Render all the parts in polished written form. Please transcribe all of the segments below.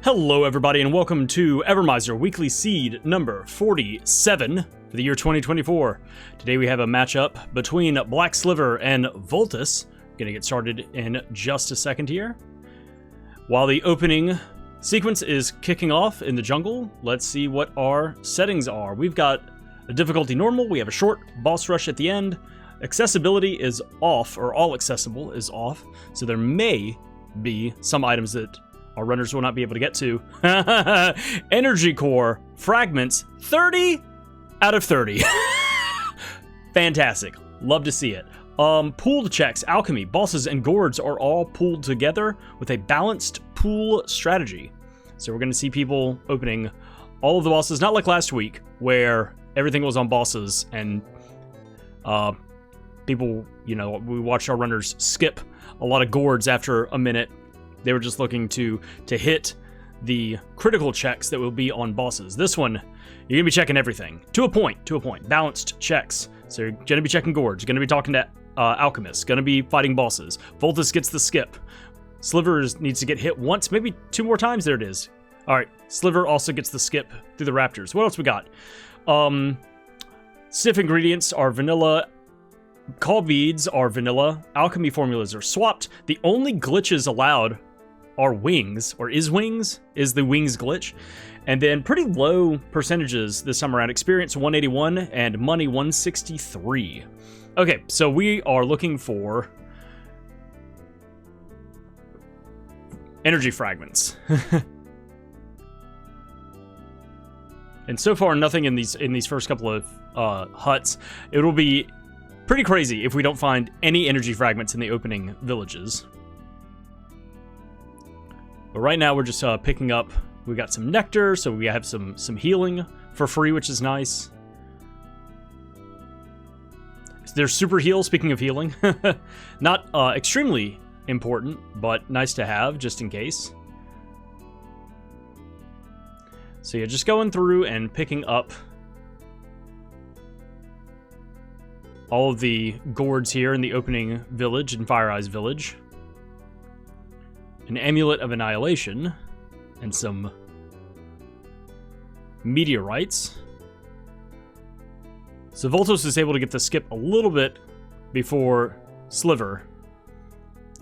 Hello everybody and welcome to Evermizer Weekly Seed number 47 for the year 2024. Today we have a matchup between Black Sliver and Vultus. Gonna get started in just a second here. While the opening sequence is kicking off in the jungle, let's see what our settings are. We've got a difficulty normal, we have a short boss rush at the end, accessibility is off, or all accessible is off, so there may be some items that our runners will not be able to get to. Energy core, fragments, 30 out of 30. Fantastic. Love to see it. Pooled checks, alchemy, bosses, and gourds are all pooled together with a balanced pool strategy. So we're going to see people opening all of the bosses, not like last week, where everything was on bosses and people, you know, we watched our runners skip a lot of gourds after a minute. They were just looking to hit the critical checks that will be on bosses. This one, you're gonna be checking everything to a point. Balanced checks. So you're gonna be checking gourds. You're gonna be talking to alchemists. Gonna be fighting bosses. Vultus gets the skip. Sliver needs to get hit once, maybe 2 more times. There it is. All right. Sliver also gets the skip through the raptors. What else we got? Sniff ingredients are vanilla. Call beads are vanilla. Alchemy formulas are swapped. The only glitches allowed are wings, or is the wings glitch. And then pretty low percentages this time around. Experience 181 and money 163. Okay, so we are looking for energy fragments. And so far nothing in these first couple of huts. It'll be pretty crazy if we don't find any energy fragments in the opening villages. But right now we're just picking up. We got some nectar, so we have some healing for free, which is nice. There's super heal, speaking of healing. Not extremely important, but nice to have just in case. So yeah, just going through and picking up all of the gourds here in the opening village, in Fire Eyes Village. An amulet of annihilation, and some meteorites. So Vultus is able to get the skip a little bit before Sliver.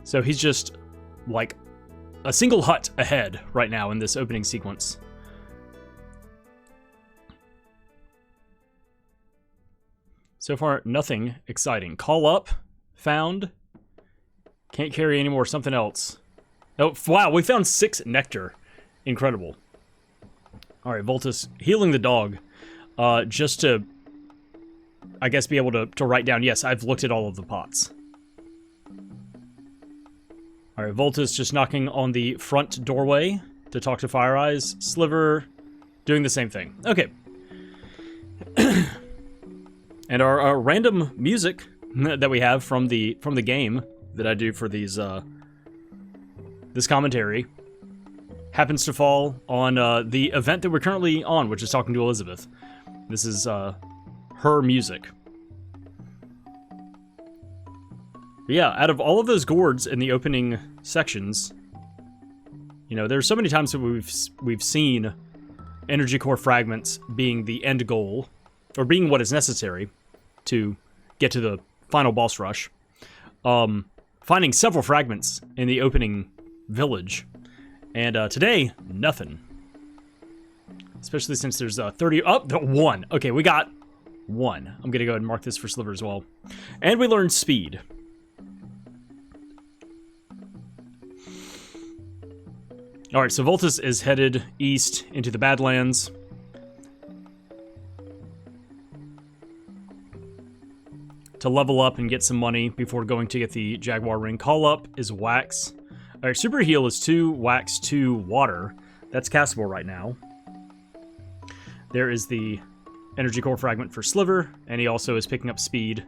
So he's just like a single hut ahead right now in this opening sequence. So far, nothing exciting. Call up, found. Can't carry anymore, something else. Oh, wow, we found 6 nectar. Incredible. All right, Vultus healing the dog. Just to, I guess, be able to write down, yes, I've looked at all of the pots. All right, Vultus just knocking on the front doorway to talk to Fire Eyes. Sliver doing the same thing. Okay. And our random music that we have from the game that I do for these this commentary happens to fall on the event that we're currently on, which is talking to Elizabeth. This is her music. But yeah, out of all of those gourds in the opening sections, you know, there's so many times that we've seen energy core fragments being the end goal, or being what is necessary to get to the final boss rush. Finding several fragments in the opening village. And today, nothing. Especially since there's 30... Oh, the 1. Okay, we got 1. I'm going to go ahead and mark this for Sliver as well. And we learned speed. Alright, so Vultus is headed east into the Badlands. To level up and get some money before going to get the Jaguar Ring. Call up is wax. Alright, super heal is 2 wax, 2 water. That's castable right now. There is the energy core fragment for Sliver, and he also is picking up speed.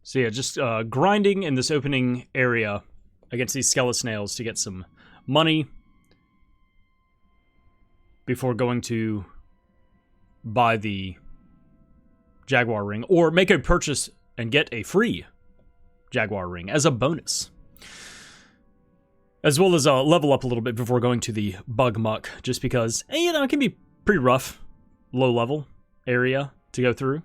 So yeah, just grinding in this opening area against these skeleton snails to get some money before going to buy the Jaguar ring, or make a purchase and get a free Jaguar ring as a bonus. As well as level up a little bit before going to the Bug Muck, just because, it can be pretty rough, low level area to go through.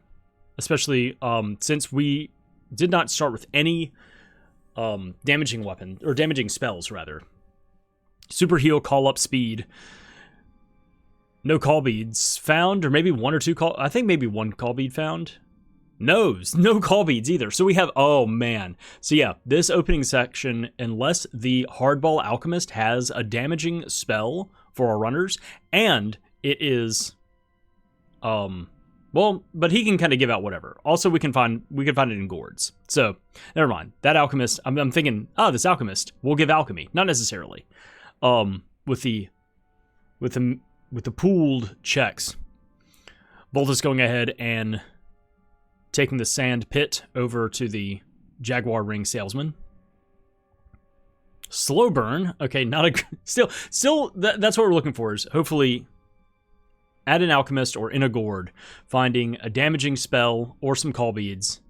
Especially since we did not start with any damaging weapon, or damaging spells, rather. Super heal, call up, speed. No call beads found, or maybe one or two call... I think maybe one call bead found. No call beads either. So we have... Oh, man. So yeah, this opening section, unless the Hardball Alchemist has a damaging spell for our runners, and it is... Well, but he can kind of give out whatever. Also, we can find it in Gourds. So, never mind. That Alchemist, I'm thinking, this Alchemist will give Alchemy. Not necessarily. With the pooled checks. Vultus going ahead and taking the sand pit over to the Jaguar Ring Salesman. Slow burn. Okay, not a... Still, that's what we're looking for, is hopefully... at an Alchemist or in a Gourd, finding a damaging spell or some call beads.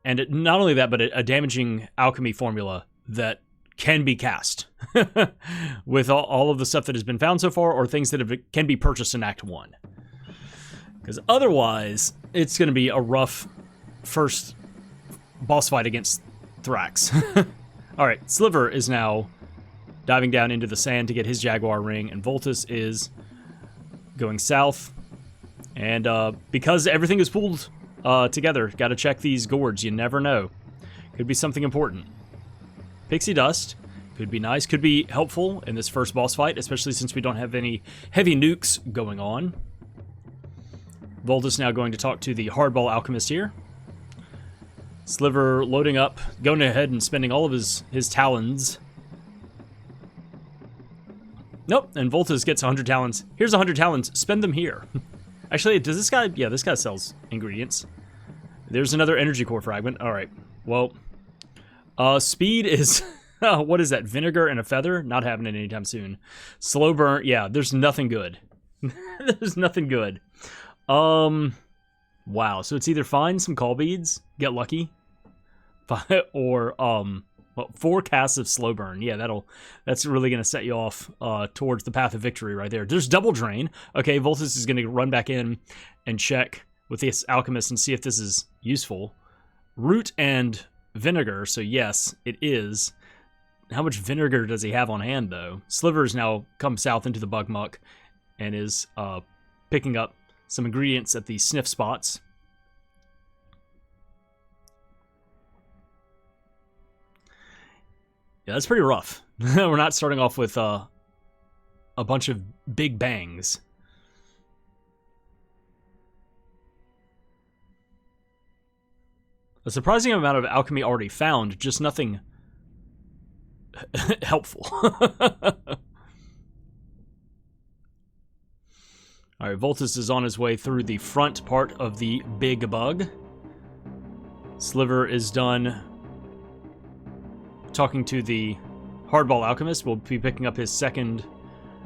And not only that, but a damaging alchemy formula that can be cast with all of the stuff that has been found so far, or things that can be purchased in Act 1. Because otherwise, it's going to be a rough first boss fight against Thrax. Alright, Sliver is now diving down into the sand to get his Jaguar ring, and Vultus is going south. And because everything is pulled together, got to check these Gourds. You never know. Could be something important. Pixie Dust could be nice, could be helpful in this first boss fight, especially since we don't have any heavy nukes going on. Vultus now going to talk to the Hardball Alchemist here. Sliver loading up, going ahead and spending all of his talons. Nope, and Vultus gets 100 talons. Here's 100 talons, spend them here. Actually, does this guy... Yeah, this guy sells ingredients. There's another energy core fragment. Alright, well... speed is... what is that? Vinegar and a feather? Not happening anytime soon. Slow burn... Yeah, there's nothing good. There's nothing good. Wow, so it's either find some call beads, get lucky, or, well, 4 casts of slow burn. Yeah, that's really going to set you off towards the path of victory right there. There's double drain. Okay, Vultus is going to run back in and check with this Alchemist and see if this is useful. Root and vinegar, so yes, it is. How much vinegar does he have on hand, though? Sliver's now come south into the Bug Muck and is picking up some ingredients at the Sniff spots. Yeah, that's pretty rough. We're not starting off with a bunch of big bangs. A surprising amount of alchemy already found, just nothing helpful. Alright, Vultus is on his way through the front part of the big bug. Sliver is done talking to the Hardball Alchemist. We'll be picking up his second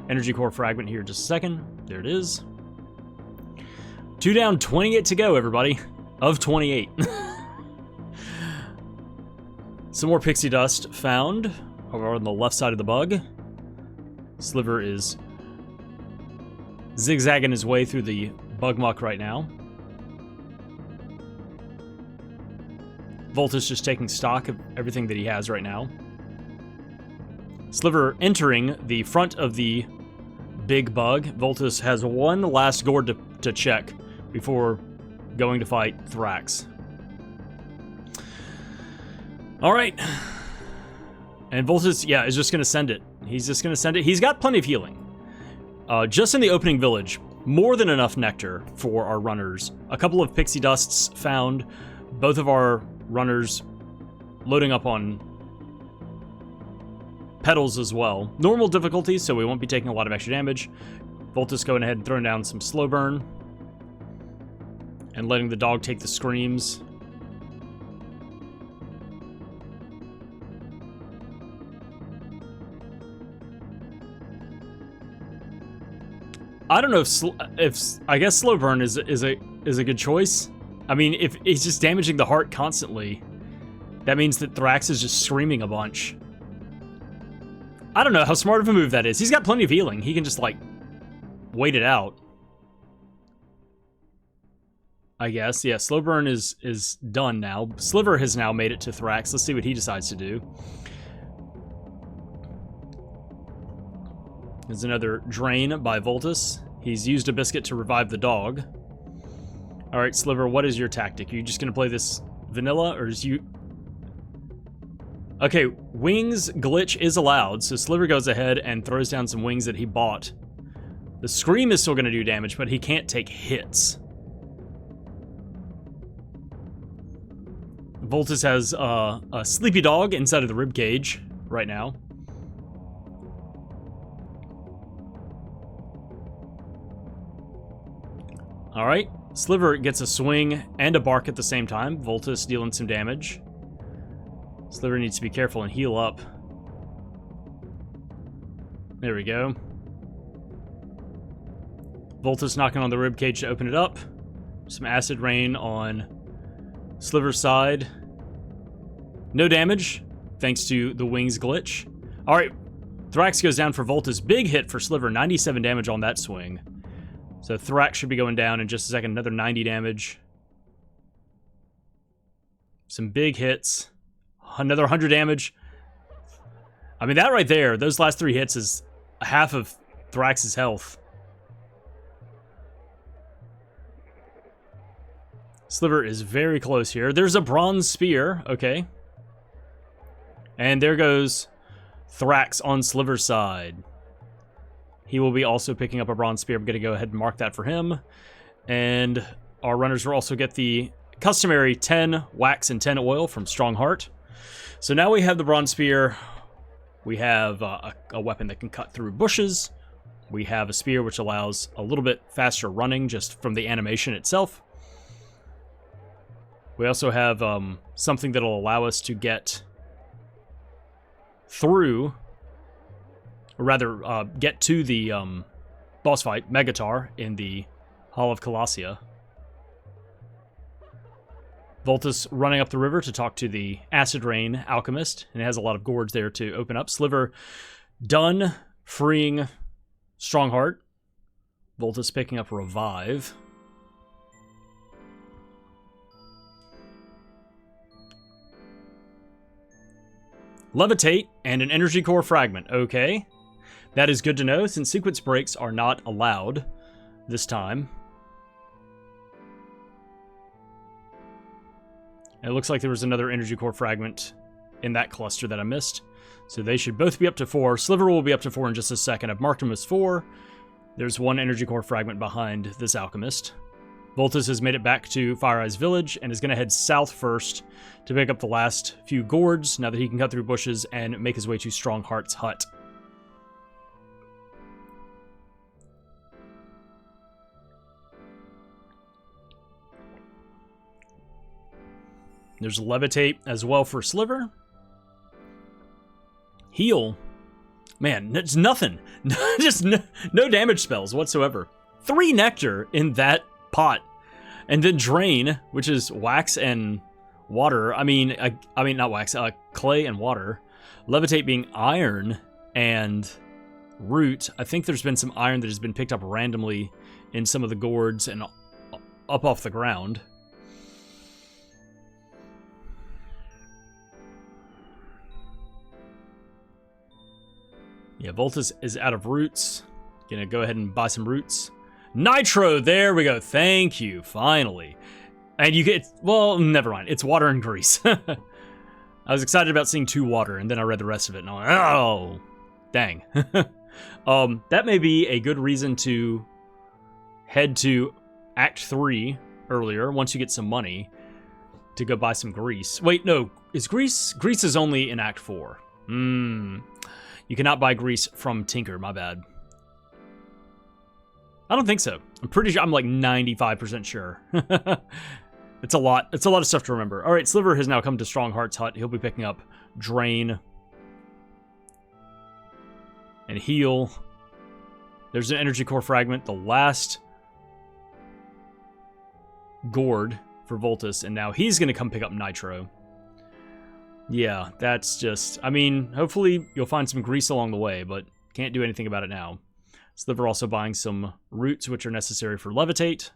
energy core fragment here in just a second. There it is. 2 down, 28 to go, everybody. Of 28. Some more pixie dust found over on the left side of the bug. Sliver is zigzagging his way through the Bug Muck right now. Vultus just taking stock of everything that he has right now. Sliver entering the front of the big bug. Vultus has one last gourd to check before going to fight Thrax. Alright. And Vultus, yeah, is just going to send it. He's just going to send it. He's got plenty of healing. Just in the opening village, more than enough nectar for our runners. A couple of pixie dusts found. Both of our runners loading up on petals as well. Normal difficulty, so we won't be taking a lot of extra damage. Vultus going ahead and throwing down some slow burn. And letting the dog take the screams. I don't know if I guess slow burn is a is a good choice. I mean, if he's just damaging the heart constantly, that means that Thrax is just screaming a bunch. I don't know how smart of a move that is. He's got plenty of healing. He can just, like, wait it out. I guess. Yeah, Slow Burn is done now. Sliver has now made it to Thrax. Let's see what he decides to do. There's another drain by Vultus. He's used a biscuit to revive the dog. Alright, Sliver, what is your tactic? Are you just going to play this vanilla, or is you... Okay, wings glitch is allowed, so Sliver goes ahead and throws down some wings that he bought. The Scream is still going to do damage, but he can't take hits. Vultus has a sleepy dog inside of the ribcage right now. Alright, Sliver gets a swing and a bark at the same time. Vultus dealing some damage. Sliver needs to be careful and heal up. There we go. Vultus knocking on the ribcage to open it up. Some acid rain on Sliver's side. No damage, thanks to the wings glitch. Alright, Thrax goes down for Vultus. Big hit for Sliver, 97 damage on that swing. So Thrax should be going down in just a second. Another 90 damage. Some big hits. Another 100 damage. I mean, that right there, those last 3 hits is half of Thrax's health. Sliver is very close here. There's a bronze spear. Okay. And there goes Thrax on Sliver's side. He will be also picking up a bronze spear. I'm going to go ahead and mark that for him. And our runners will also get the customary 10 wax and 10 oil from Strongheart. So now we have the bronze spear. We have a weapon that can cut through bushes. We have a spear which allows a little bit faster running just from the animation itself. We also have something that will allow us to get through, or rather get to the boss fight, Megatar, in the Hall of Colossia. Vultus running up the river to talk to the Acid Rain Alchemist, and it has a lot of gourds there to open up. Sliver done freeing Strongheart. Vultus picking up Revive. Levitate and an Energy Core Fragment. Okay. That is good to know, since sequence breaks are not allowed this time. And it looks like there was another Energy Core Fragment in that cluster that I missed. So they should both be up to 4. Sliver will be up to 4 in just a second. I've marked him as 4. There's 1 Energy Core Fragment behind this Alchemist. Vultus has made it back to Fire Eyes Village and is going to head south first to pick up the last few gourds now that he can cut through bushes and make his way to Strongheart's hut. There's Levitate as well for Sliver. Heal. Man, it's nothing. Just no damage spells whatsoever. 3 Nectar in that pot. And then Drain, which is wax and water. I mean not wax, clay and water. Levitate being iron and root. I think there's been some iron that has been picked up randomly in some of the gourds and up off the ground. Yeah, Vultus is out of roots. Gonna go ahead and buy some roots. Nitro, there we go. Thank you, finally. And you get, well, never mind. It's water and grease. I was excited about seeing 2 water, and then I read the rest of it, and I went, oh, dang. That may be a good reason to head to Act 3 earlier, once you get some money, to go buy some grease. Wait, no, is grease? Grease is only in Act 4. You cannot buy grease from Tinker, my bad. I don't think so. I'm pretty sure, I'm like 95% sure. It's a lot of stuff to remember. All right, Sliver has now come to Strongheart's hut. He'll be picking up Drain and Heal. There's an Energy Core Fragment. The last gourd for Vultus, and now he's going to come pick up Nitro. Yeah, that's just... I mean, hopefully you'll find some grease along the way, but can't do anything about it now. Sliver also buying some roots, which are necessary for Levitate.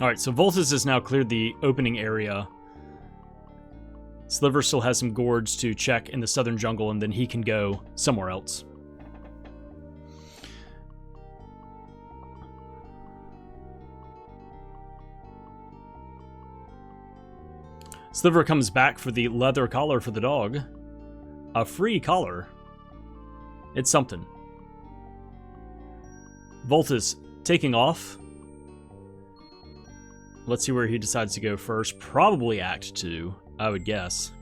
Alright, so Vultus has now cleared the opening area. Sliver still has some gourds to check in the southern jungle, and then he can go somewhere else. Sliver comes back for the leather collar for the dog. A free collar. It's something. Vultus taking off. Let's see where he decides to go first. Probably Act 2, I would guess.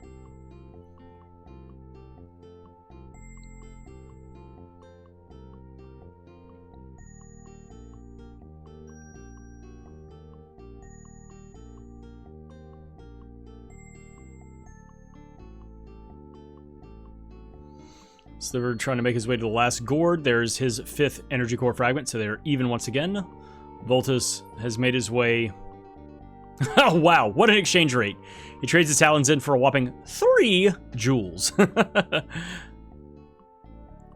Sliver trying to make his way to the last gourd. There's his 5th energy core fragment, so they're even once again. Vultus has made his way... Oh, wow, what an exchange rate. He trades his talons in for a whopping 3 jewels. You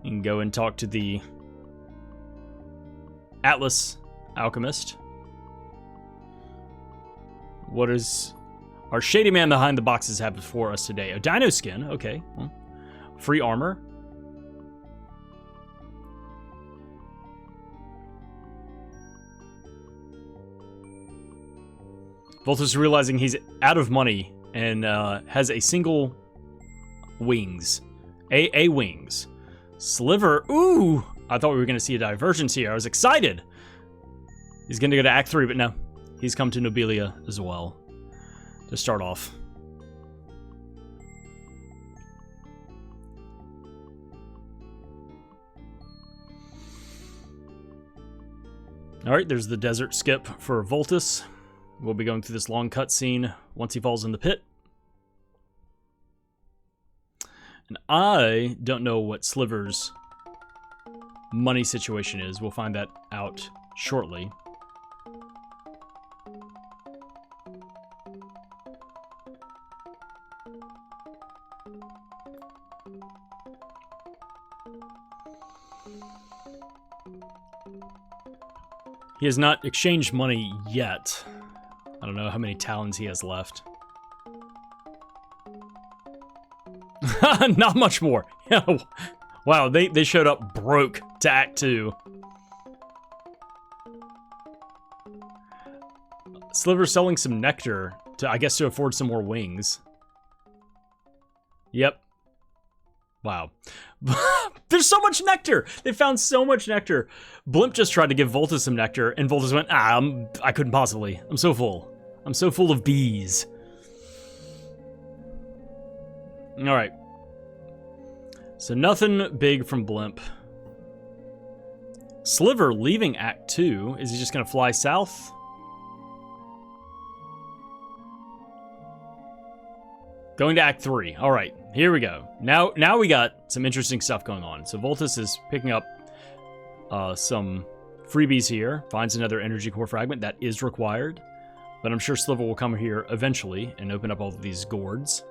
can go and talk to the Atlas Alchemist. What is our shady man behind the boxes have for us today? A dino skin, okay. Well, free armor. Vultus realizing he's out of money and has a single wings. A wings. Sliver, ooh! I thought we were going to see a divergence here. I was excited. He's going to go to Act 3, but no. He's come to Nobilia as well to start off. Alright, there's the desert skip for Vultus. We'll be going through this long cutscene once he falls in the pit. And I don't know what Sliver's money situation is. We'll find that out shortly. He has not exchanged money yet. I don't know how many talons he has left. Not much more. Wow, they showed up broke to Act 2. Sliver selling some nectar to, I guess, to afford some more wings. Yep. Wow. There's so much nectar! They found so much nectar. Blimp just tried to give Vultus some nectar, and Vultus went, I couldn't possibly. I'm so full. I'm so full of bees. Alright. So nothing big from Blimp. Sliver leaving Act 2. Is he just going to fly south? Going to Act 3. Alright, here we go. Now we got some interesting stuff going on. So Vultus is picking up some freebies here. Finds another energy core fragment. That is required. But I'm sure Sliver will come here eventually and open up all of these gourds.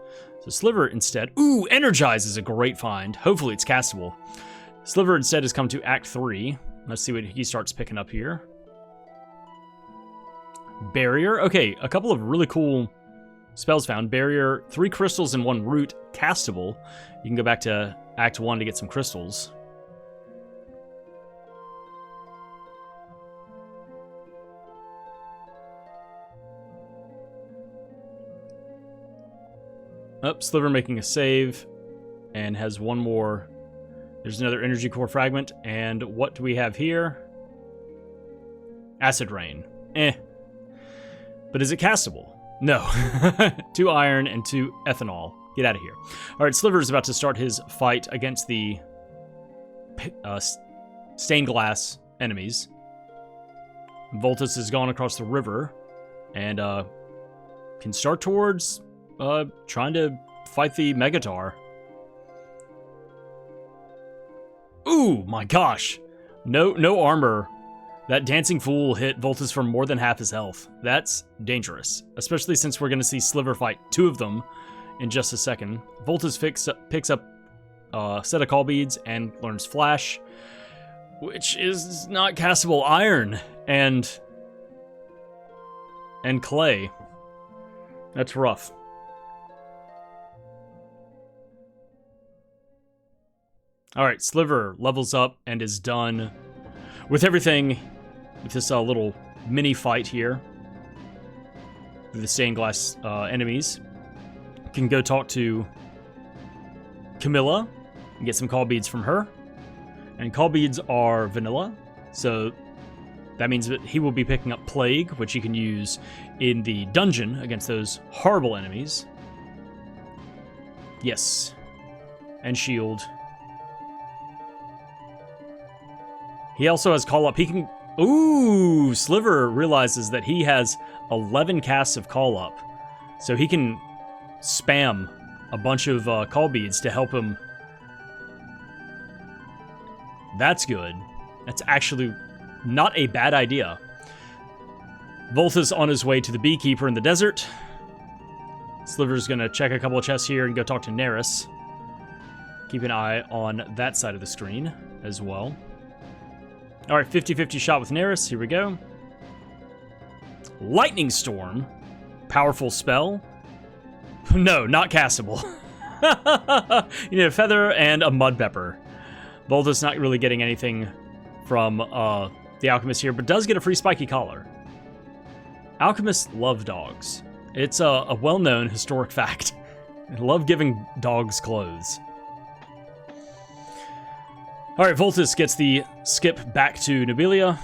So Sliver instead... Ooh, Energize is a great find. Hopefully it's castable. Sliver instead has come to Act 3. Let's see what he starts picking up here. Barrier. Okay, a couple of really cool spells found. Barrier, 3 crystals and 1 root. Castable. You can go back to Act 1 to get some crystals. Oh, Sliver making a save, and has 1 more. There's another energy core fragment, and what do we have here? Acid Rain. But is it castable? No. 2 iron and 2 ethanol. Get out of here. Alright, Sliver is about to start his fight against the stained glass enemies. Vultus has gone across the river, and can start towards... trying to fight the Megatar. Ooh, my gosh. No armor That Dancing Fool hit Vultus for more than half his health. That's dangerous, especially since we're going to see Sliver fight two of them in just a second. Vultus picks up a set of call beads and learns Flash, which is not castable. Iron and clay. That's rough. Alright, Sliver levels up and is done with everything with this little mini fight here with the stained glass enemies. Can go talk to Camilla and get some call beads from her. And call beads are vanilla, so that means that he will be picking up Plague, which he can use in the dungeon against those horrible enemies. Yes. And Shield. He also has Call Up. He can... Ooh! Sliver realizes that he has 11 casts of Call Up. So he can spam a bunch of call beads to help him. That's good. That's actually not a bad idea. Vultus on his way to the Beekeeper in the desert. Sliver's gonna check a couple of chests here and go talk to Neris. Keep an eye on that side of the screen as well. Alright, 50-50 shot with Neris. Here we go. Lightning Storm. Powerful spell. No, not castable. You need a feather and a mud pepper. Vultus not really getting anything from the Alchemist here, but does get a free spiky collar. Alchemists love dogs. It's a well-known historic fact. They love giving dogs clothes. Alright, Vultus gets the skip back to Nobilia.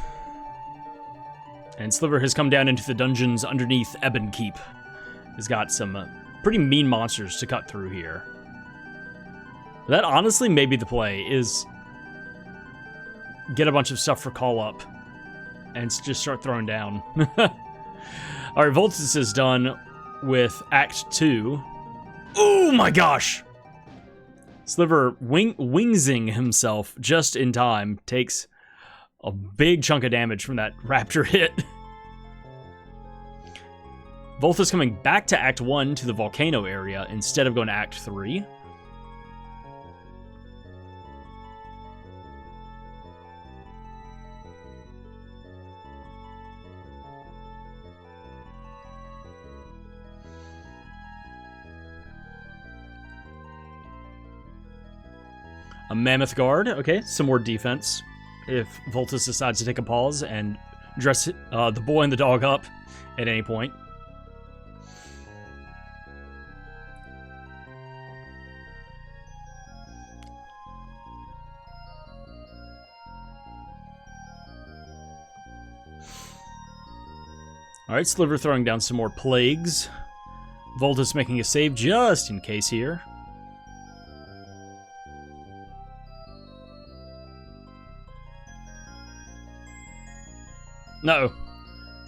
And Sliver has come down into the dungeons underneath Ebon Keep. He's got some pretty mean monsters to cut through here. That honestly may be the play, is get a bunch of stuff for Call Up and just start throwing down. Alright, Vultus is done with Act 2. Oh my gosh! Sliver wingsing himself just in time takes a big chunk of damage from that raptor hit. Vultus coming back to Act 1 to the volcano area instead of going to Act 3. A Mammoth Guard. Okay, some more defense. If Vultus decides to take a pause and dress the boy and the dog up at any point. Alright, Sliver throwing down some more plagues. Vultus making a save just in case here. No.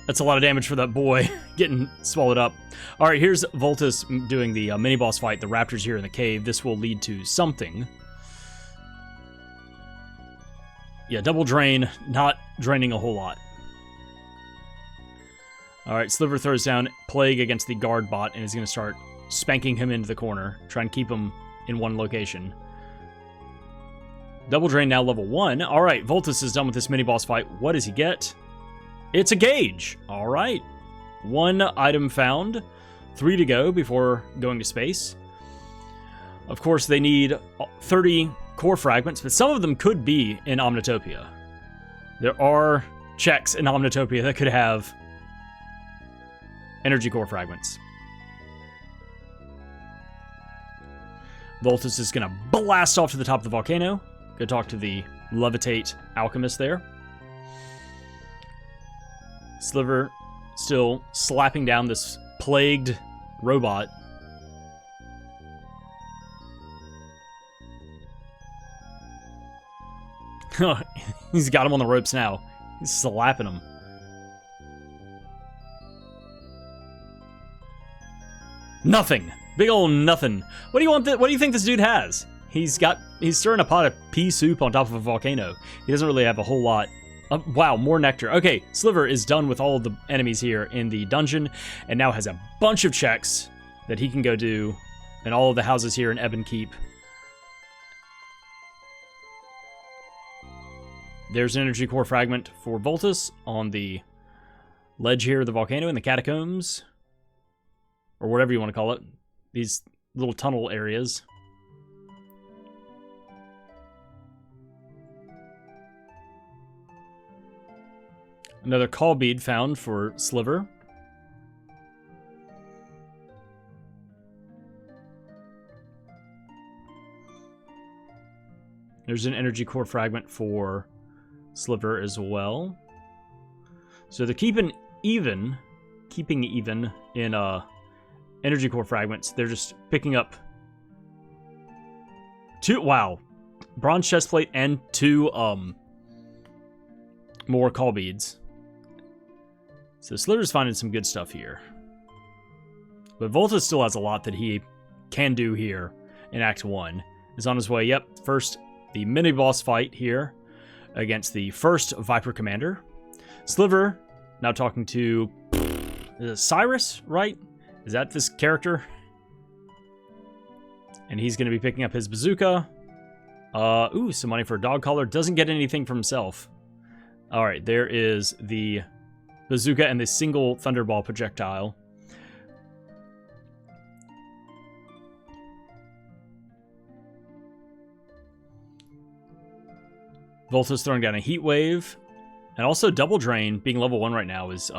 That's a lot of damage for that boy getting swallowed up. Alright, here's Vultus doing the mini-boss fight. The raptors here in the cave. This will lead to something. Yeah, double drain. Not draining a whole lot. Alright, Sliver throws down Plague against the guard bot and is going to start spanking him into the corner. Try and keep him in one location. Double drain now level 1. Alright, Vultus is done with this mini-boss fight. What does he get? It's a gauge. All right. 1 item found. 3 to go before going to space. Of course, they need 30 core fragments, but some of them could be in Omnitopia. There are checks in Omnitopia that could have energy core fragments. Vultus is going to blast off to the top of the volcano. Go talk to the Levitate Alchemist there. Sliver still slapping down this plagued robot. He's got him on the ropes now. He's slapping him. Nothing. Big old nothing. What do you want? What do you think this dude has? He's stirring a pot of pea soup on top of a volcano. He doesn't really have a whole lot Wow, more nectar. Okay, Sliver is done with all of the enemies here in the dungeon, and now has a bunch of checks that he can go do in all of the houses here in Ebon Keep. There's an energy core fragment for Vultus on the ledge here of the volcano in the catacombs, or whatever you want to call it. These little tunnel areas. Another call bead found for Sliver. There's an energy core fragment for Sliver as well. So they're keeping even in energy core fragments. They're just picking up 2, wow, bronze chestplate and 2 more call beads. So Sliver's finding some good stuff here. But Vultus still has a lot that he can do here in Act 1. Is on his way. Yep, first the mini-boss fight here against the first Viper Commander. Sliver now talking to Cyrus, right? Is that this character? And he's going to be picking up his bazooka. Ooh, some money for a dog collar. Doesn't get anything for himself. All right, there is the bazooka and the single thunderball projectile. Vultus throwing down a heat wave. And also double drain, being level 1 right now, is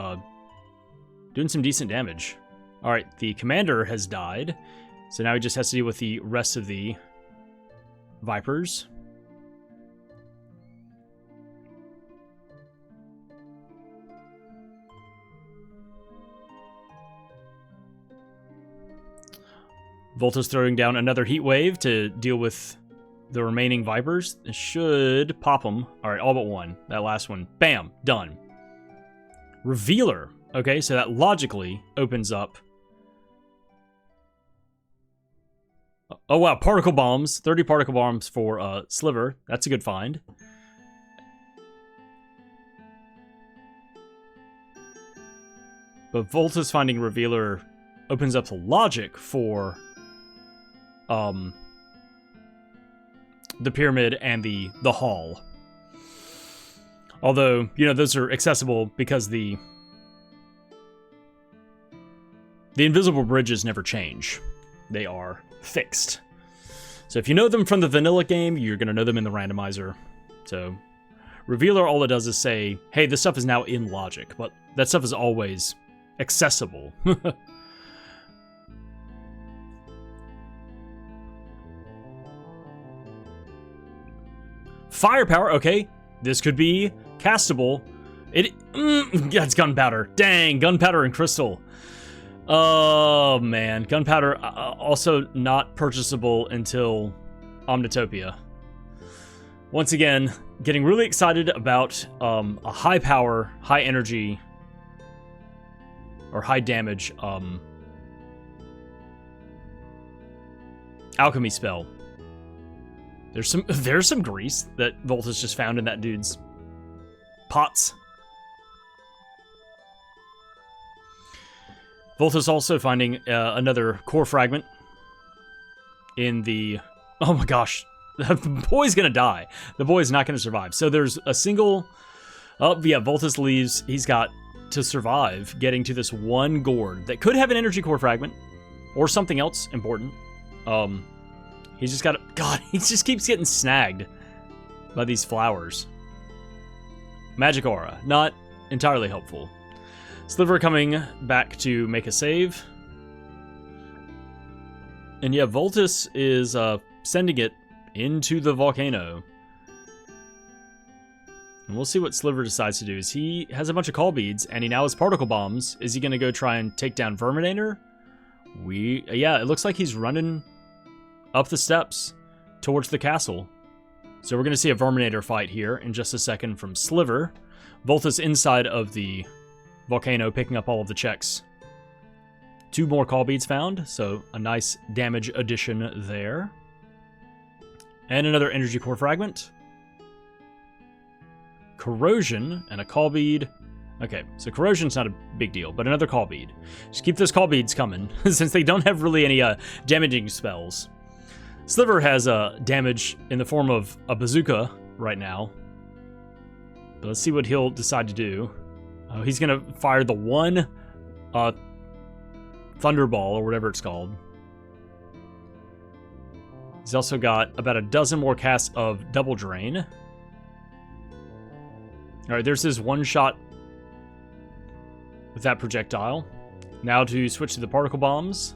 doing some decent damage. Alright, the commander has died. So now he just has to deal with the rest of the Vipers. Vultus throwing down another heat wave to deal with the remaining Vipers. It should pop them. Alright, all but one. That last one. Bam! Done. Revealer. Okay, so that logically opens up... Oh wow, particle bombs. 30 particle bombs for Sliver. That's a good find. But Vultus finding Revealer opens up the logic for the pyramid and the hall. Although, you know, those are accessible because the invisible bridges never change. They are fixed. So if you know them from the vanilla game, you're going to know them in the randomizer. So Revealer, all it does is say, hey, this stuff is now in logic, but that stuff is always accessible. Firepower, okay. This could be castable. It's gunpowder. Dang, gunpowder and crystal. Oh, man. Gunpowder also not purchasable until Omnitopia. Once again, getting really excited about a high power, high energy, or high damage alchemy spell. There's some grease that Vultus just found in that dude's pots. Vultus also finding another core fragment in the... Oh my gosh. The boy's gonna die. The boy is not gonna survive. So there's a single... Oh, yeah, Vultus leaves. He's got to survive getting to this one gourd that could have an energy core fragment or something else important. He's just got to... God, he just keeps getting snagged by these flowers. Magic aura. Not entirely helpful. Sliver coming back to make a save. And yeah, Vultus is sending it into the volcano. And we'll see what Sliver decides to do. Is he has a bunch of call beads, and he now has particle bombs. Is he going to go try and take down Verminator? Yeah, it looks like he's running up the steps towards the castle. So we're going to see a Verminator fight here in just a second from Sliver. Vultus inside of the volcano picking up all of the checks. 2 more call beads found, so a nice damage addition there. And another energy core fragment. corrosion and a call bead. Okay, so corrosion's not a big deal, but another call bead. Just keep those call beads coming, since they don't have really any damaging spells. Sliver has damage in the form of a bazooka right now. But let's see what he'll decide to do. He's going to fire the one Thunderball, or whatever it's called. He's also got about a dozen more casts of Double Drain. Alright, there's his one shot with that projectile. Now to switch to the particle bombs.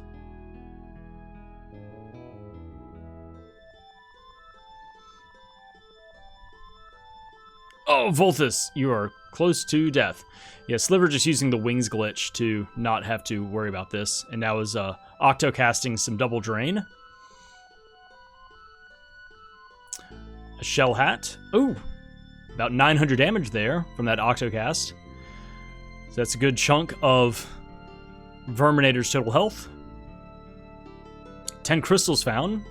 Oh, Vultus, you are close to death. Yeah, Sliver just using the wings glitch to not have to worry about this. And now is Octo casting some Double Drain. A Shell Hat. Ooh, about 900 damage there from that Octo cast. So that's a good chunk of Verminator's total health. 10 crystals found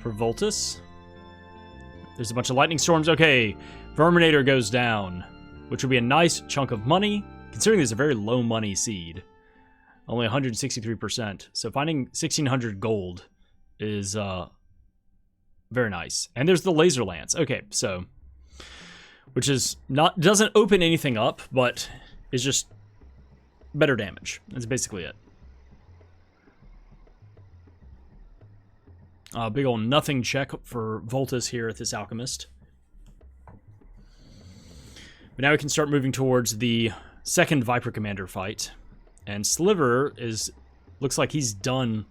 for Vultus. There's a bunch of lightning storms. Okay, Verminator goes down, which will be a nice chunk of money, considering there's a very low money seed. Only 163%. So finding 1,600 gold is very nice. And there's the laser lance. Okay, so, which is not, doesn't open anything up, but is just better damage. That's basically it. Big ol' nothing check for Vultus here at this Alchemist. But now we can start moving towards the second Viper Commander fight. And Sliver looks like he's done.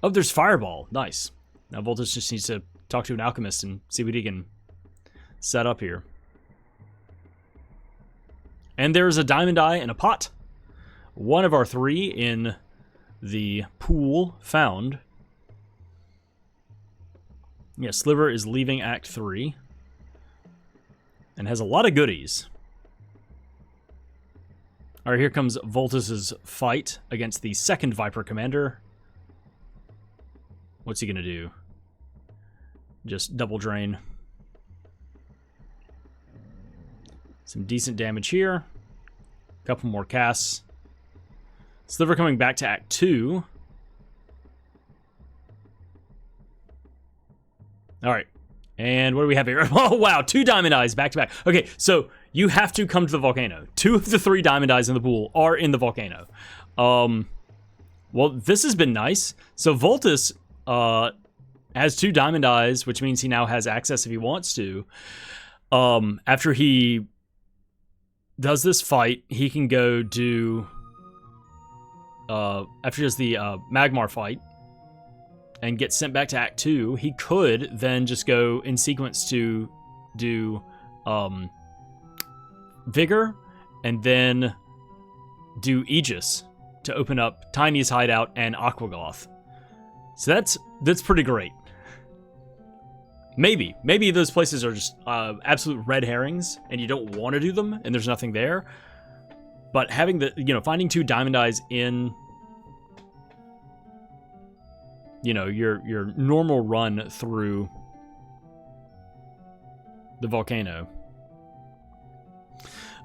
Oh, there's Fireball. Nice. Now Vultus just needs to talk to an Alchemist and see what he can set up here. And there's a Diamond Eye and a pot. One of our 3 in the pool found. Yeah, Sliver is leaving Act 3. And has a lot of goodies. Alright, here comes Vultus's fight against the second Viper Commander. What's he gonna do? Just Double Drain. Some decent damage here. A couple more casts. Sliver coming back to Act 2. Alright. And what do we have here? Oh, wow. 2 Diamond Eyes back to back. Okay, so you have to come to the volcano. 2 of the 3 Diamond Eyes in the pool are in the volcano. Well, this has been nice. So Vultus has 2 Diamond Eyes, which means he now has access if he wants to. After he does this fight, he can go do... after he does the Magmar fight, and get sent back to Act 2, he could then just go in sequence to do Vigor, and then do Aegis to open up Tiny's Hideout and Aquagoth. So that's pretty great. Maybe those places are just absolute red herrings, and you don't want to do them, and there's nothing there. But having finding 2 Diamond Eyes in your normal run through the volcano.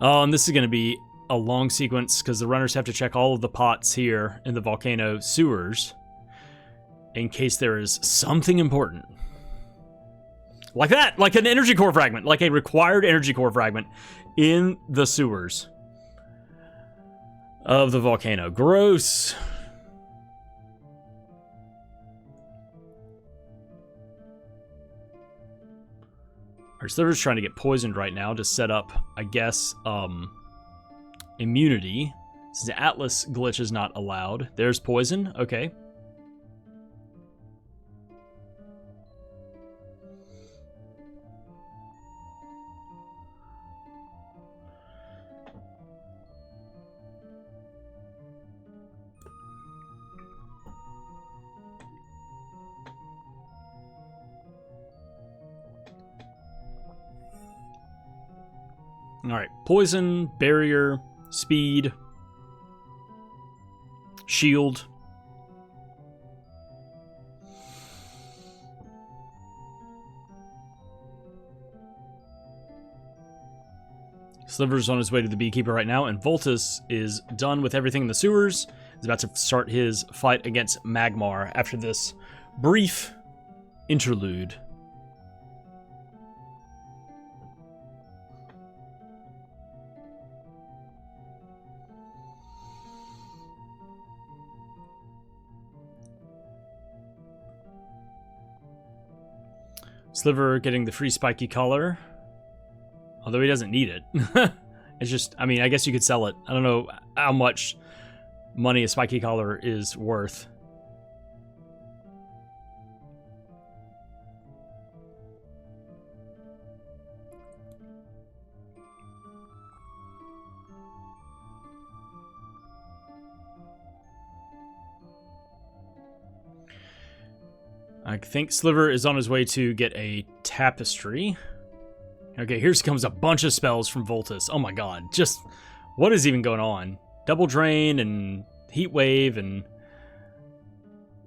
And this is going to be a long sequence because the runners have to check all of the pots here in the volcano sewers in case there is something important. Like that, like an energy core fragment, like a required energy core fragment in the sewers of the volcano. Gross. Our Sliver's trying to get poisoned right now to set up, I guess, immunity. Since the Atlas glitch is not allowed. There's poison. Okay. Alright, poison, barrier, speed, shield. Sliver's on his way to the Beekeeper right now, and Vultus is done with everything in the sewers. He's about to start his fight against Magmar after this brief interlude. Sliver getting the free spiky collar. Although he doesn't need it. It's just, I mean, I guess you could sell it. I don't know how much money a spiky collar is worth. I think Sliver is on his way to get a tapestry. Okay, here comes a bunch of spells from Vultus. Oh my god, just what is even going on? Double Drain and Heat Wave and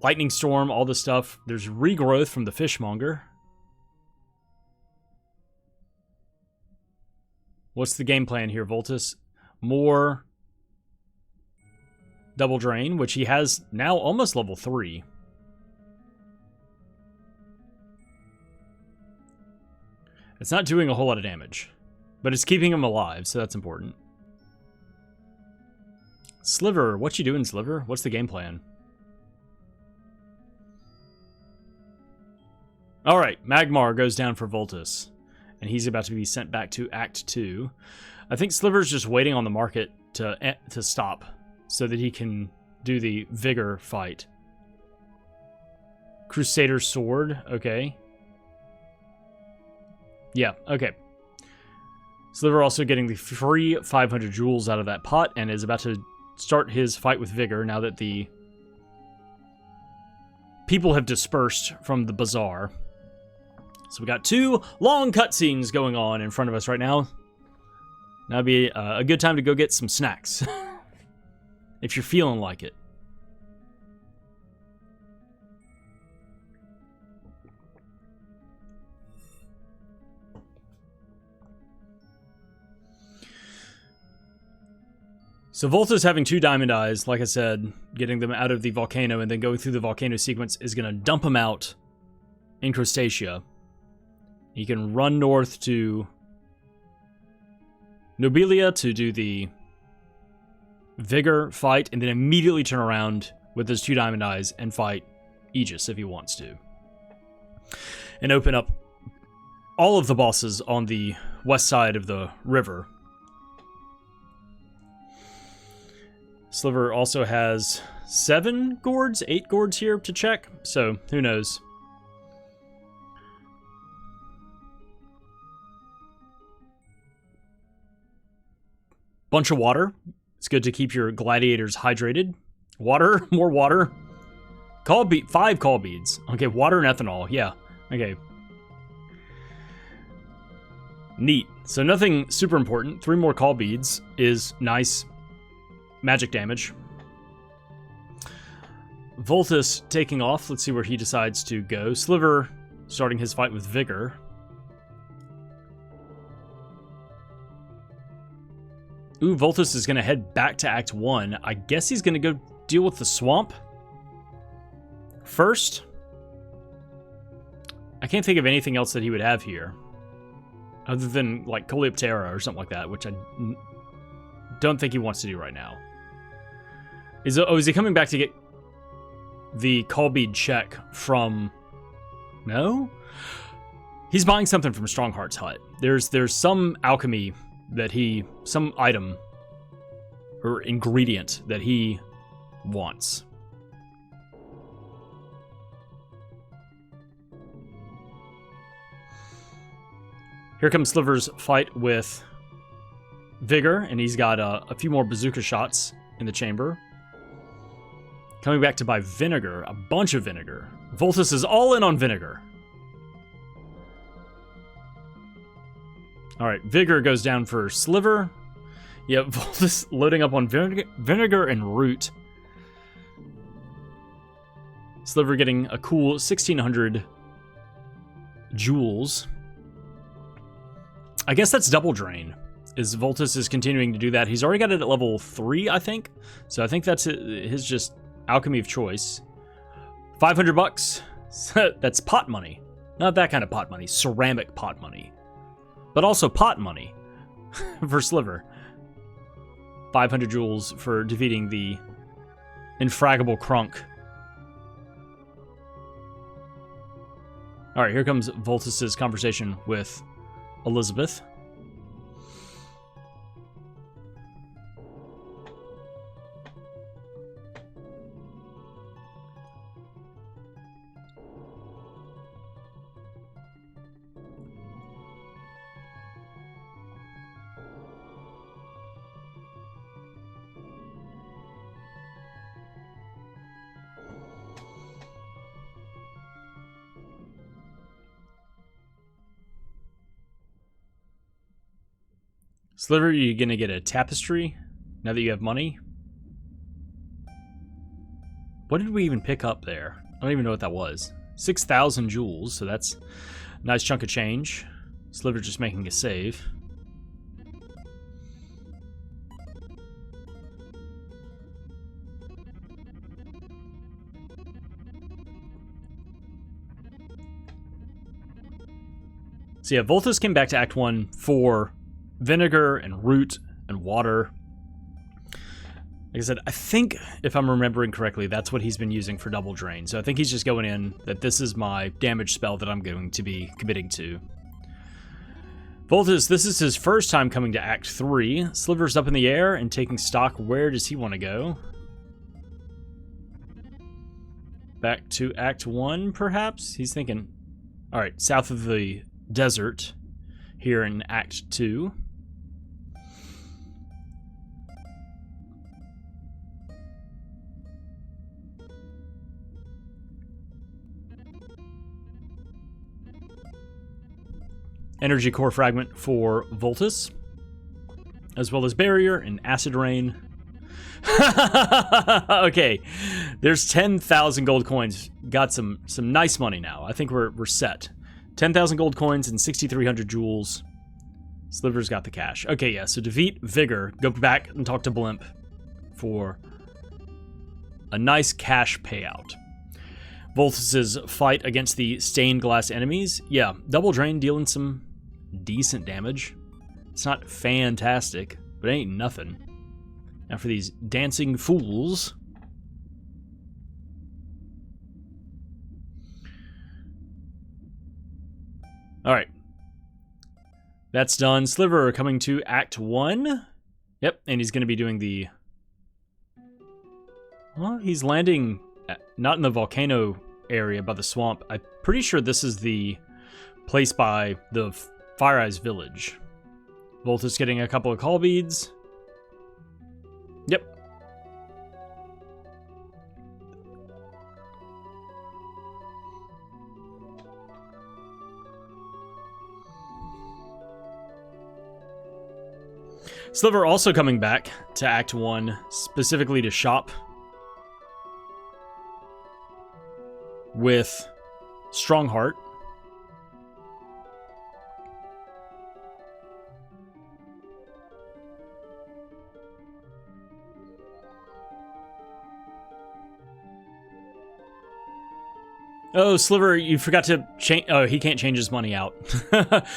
Lightning Storm, all this stuff. There's Regrowth from the Fishmonger. What's the game plan here, Vultus? More Double Drain, which he has now almost level 3. It's not doing a whole lot of damage, but it's keeping him alive, so that's important. Sliver, what you doing, Sliver? What's the game plan? Alright, Magmar goes down for Vultus, and he's about to be sent back to Act 2. I think Sliver's just waiting on the market to stop, so that he can do the Vigor fight. Crusader Sword, okay. Yeah, okay. Sliver also getting the free 500 jewels out of that pot and is about to start his fight with Vigor now that the people have dispersed from the bazaar. So we got 2 long cutscenes going on in front of us right now. Now would be a good time to go get some snacks. If you're feeling like it. So Vultus having 2 diamond eyes, like I said, getting them out of the volcano and then going through the volcano sequence is going to dump him out in Crustacea. He can run north to Nobilia to do the Vigor fight and then immediately turn around with his 2 diamond eyes and fight Aegis if he wants to. And open up all of the bosses on the west side of the river. Sliver also has 7 gourds, 8 gourds here to check, so who knows. Bunch of water. It's good to keep your gladiators hydrated. Water, more water. 5 call beads. Okay, water and ethanol, yeah. Okay. Neat. So nothing super important. 3 more call beads is nice. Magic damage. Vultus taking off. Let's see where he decides to go. Sliver starting his fight with Vigor. Ooh, Vultus is going to head back to Act 1. I guess he's going to go deal with the swamp first. I can't think of anything else that he would have here. Other than, like, Coleoptera or something like that, which I don't think he wants to do right now. Is he coming back to get the call bead check from... No? He's buying something from Strongheart's hut. There's some alchemy that some item or ingredient that he wants. Here comes Sliver's fight with Vigor, and he's got a few more bazooka shots in the chamber. Coming back to buy vinegar, a bunch of vinegar. Vultus is all in on vinegar. Alright, Vigor goes down for Sliver. Yep, Vultus loading up on vinegar and root. Sliver getting a cool 1,600 jewels. I guess that's double drain. is Vultus is continuing to do that. He's already got it at level 3, I think. So I think that's his just alchemy of choice. 500 bucks. That's pot money. Not that kind of pot money. Ceramic pot money. But also pot money for Sliver. 500 jewels for defeating the infraggable Crunk. Alright, here comes Vultus's conversation with Elizabeth. Sliver, are you gonna get a tapestry now that you have money? What did we even pick up there? I don't even know what that was. 6,000 jewels, so that's a nice chunk of change. Sliver just making a save. So yeah, Vultus came back to Act 1 for vinegar and root and water. Like I said, I think, if I'm remembering correctly, that's what he's been using for Double Drain. So I think he's just going in that this is my damage spell that I'm going to be committing to. Vultus, this is his first time coming to Act 3. Sliver's up in the air and taking stock. Where does he want to go? Back to Act 1, perhaps? He's thinking, alright, south of the desert here in Act 2. Energy Core Fragment for Vultus, as well as Barrier and Acid Rain. Okay, there's 10,000 gold coins. Got some nice money now. I think we're set. 10,000 gold coins and 6,300 jewels. Sliver's got the cash. Okay, yeah, so defeat Vigor. Go back and talk to Blimp for a nice cash payout. Vultus's fight against the stained glass enemies. Yeah, Double Drain dealing some decent damage. It's not fantastic, but it ain't nothing. Now for these dancing fools. Alright. That's done. Sliver coming to Act 1. Yep, and he's going to be doing the... Well, he's landing not in the volcano area by the swamp. I'm pretty sure this is the place by the Fire Eyes village. Vultus getting a couple of call beads. Yep. Sliver also coming back to Act 1, specifically to shop with Strongheart. Oh, Sliver, you forgot to change... Oh, he can't change his money out.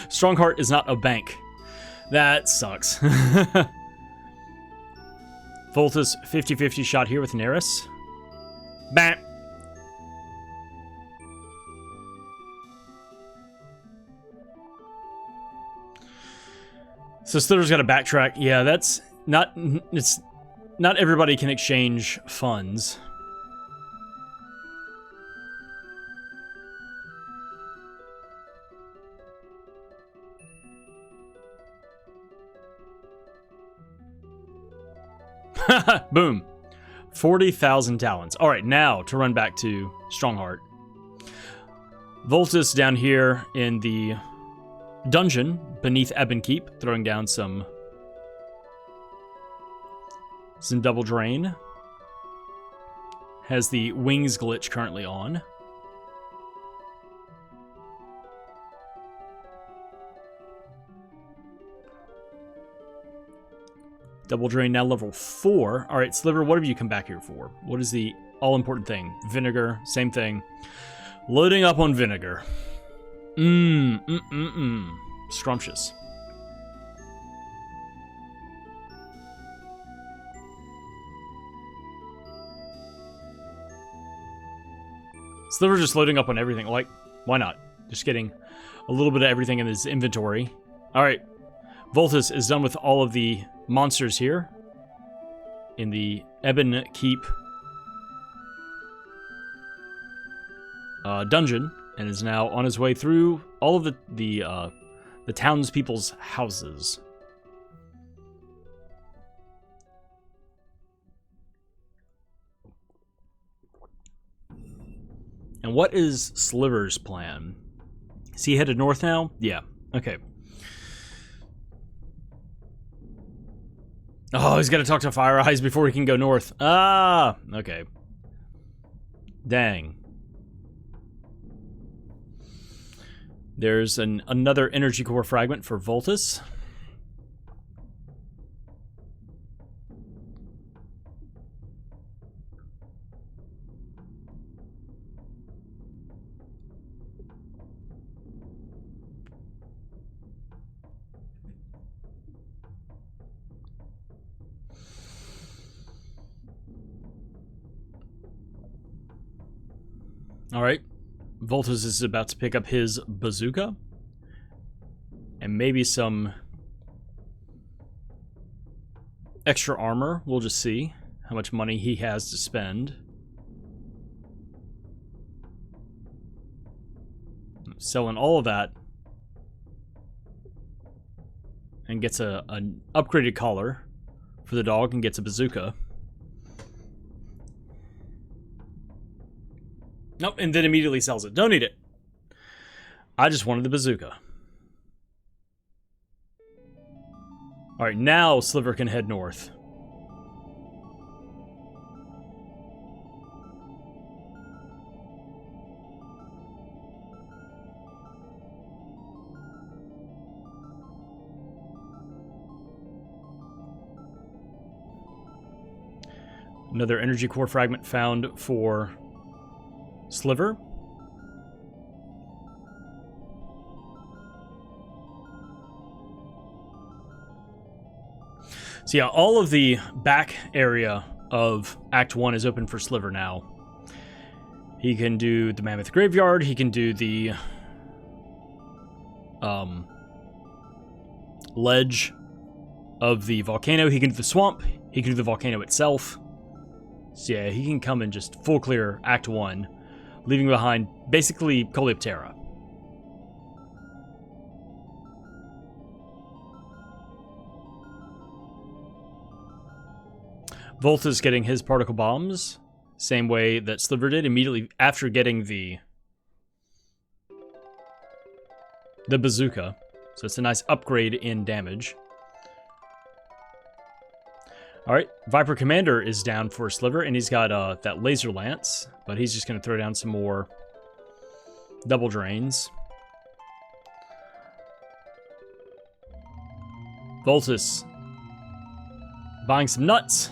Strongheart is not a bank. That sucks. Vultus, 50-50 shot here with Neris. Bam! So Sliver's got to backtrack. Yeah, that's not... It's... Not everybody can exchange funds. Boom. 40,000 talents. Alright, now to run back to Strongheart. Vultus down here in the dungeon beneath Ebon Keep, throwing down some Double Drain. Has the wings glitch currently on. Double Drain now level 4. All right, Sliver, what have you come back here for? What is the all-important thing? Vinegar, same thing. Loading up on vinegar. Scrumptious. Sliver just loading up on everything. Like, why not? Just getting a little bit of everything in his inventory. All right. Vultus is done with all of the monsters here in the Ebon Keep dungeon, and is now on his way through all of the townspeople's houses. And what is Sliver's plan? Is he headed north now? Yeah. Okay. Oh, he's got to talk to Fire Eyes before he can go north. Ah, okay. Dang. There's another energy core fragment for Vultus. All right, Vultus is about to pick up his bazooka. And maybe some extra armor. We'll just see how much money he has to spend. Selling all of that. And gets an upgraded collar for the dog and gets a bazooka. Nope, and then immediately sells it. Don't need it. I just wanted the bazooka. Alright, now Sliver can head north. Another energy core fragment found for Sliver. So yeah, all of the back area of Act 1 is open for Sliver now. He can do the Mammoth Graveyard, he can do the ledge of the volcano, he can do the swamp, he can do the volcano itself. So yeah, he can come and just full clear Act 1, leaving behind basically Coleoptera. Vultus getting his particle bombs, same way that Sliver did, immediately after getting the bazooka. So it's a nice upgrade in damage. Alright, Viper Commander is down for Sliver, and he's got that laser lance, but he's just going to throw down some more double drains. Vultus buying some nuts.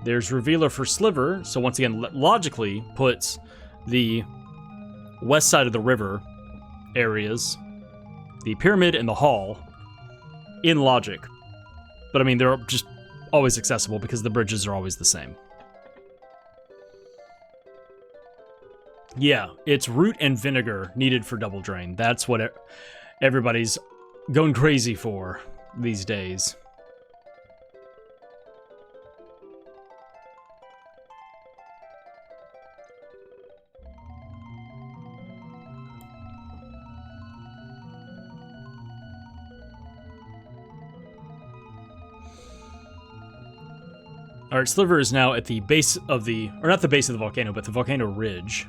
There's Revealer for Sliver, so once again, logically puts the west side of the river areas, the pyramid and the hall, in logic. But I mean, they're just always accessible because the bridges are always the same. Yeah, it's root and vinegar needed for double drain. That's what everybody's going crazy for these days. Alright, Sliver is now at the base of the, or not the base of the volcano, but the volcano ridge.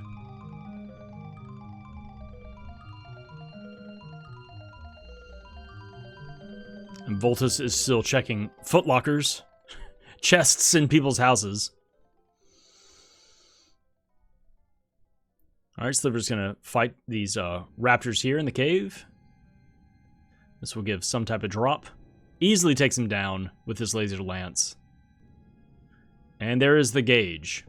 And Vultus is still checking footlockers, chests in people's houses. Alright, Sliver's gonna fight these raptors here in the cave. This will give some type of drop. Easily takes him down with his laser lance. And there is the gauge.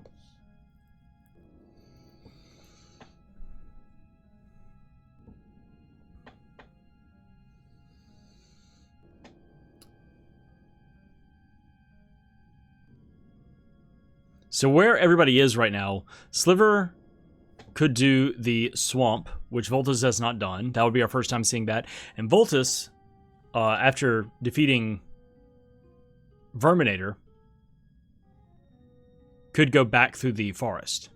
So where everybody is right now, Sliver could do the swamp, which Vultus has not done. That would be our first time seeing that. And Vultus, after defeating Verminator, could go back through the forest.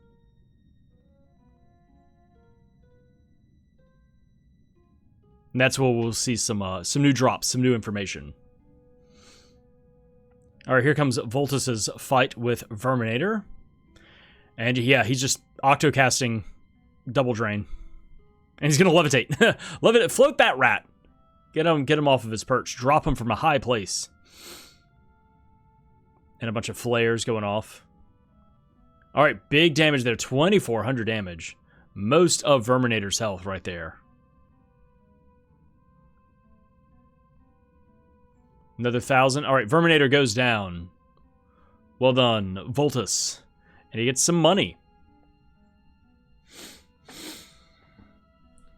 And that's where we'll see some new drops, some new information. All right, here comes Vultus's fight with Verminator. And yeah, he's just octocasting Double Drain. And he's going to levitate. Levitate, float that rat. Get him off of his perch. Drop him from a high place. And a bunch of flares going off. All right, big damage there. 2,400 damage. Most of Verminator's health right there. Another 1,000. All right, Verminator goes down. Well done, Vultus. And he gets some money.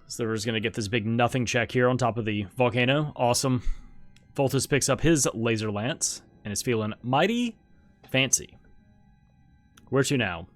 Sliver's going to get this big nothing check here on top of the volcano. Awesome. Vultus picks up his laser lance and is feeling mighty fancy. Where to now?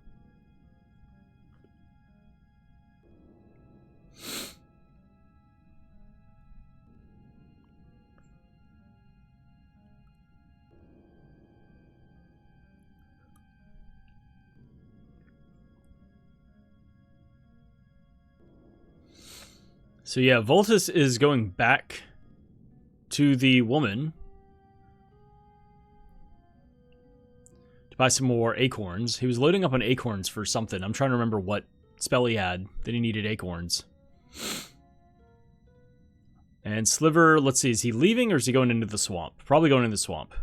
So yeah, Vultus is going back to the woman to buy some more acorns. He was loading up on acorns for something. I'm trying to remember what spell he had that he needed acorns. And Sliver, let's see, is he leaving or is he going into the swamp? Probably going into the swamp.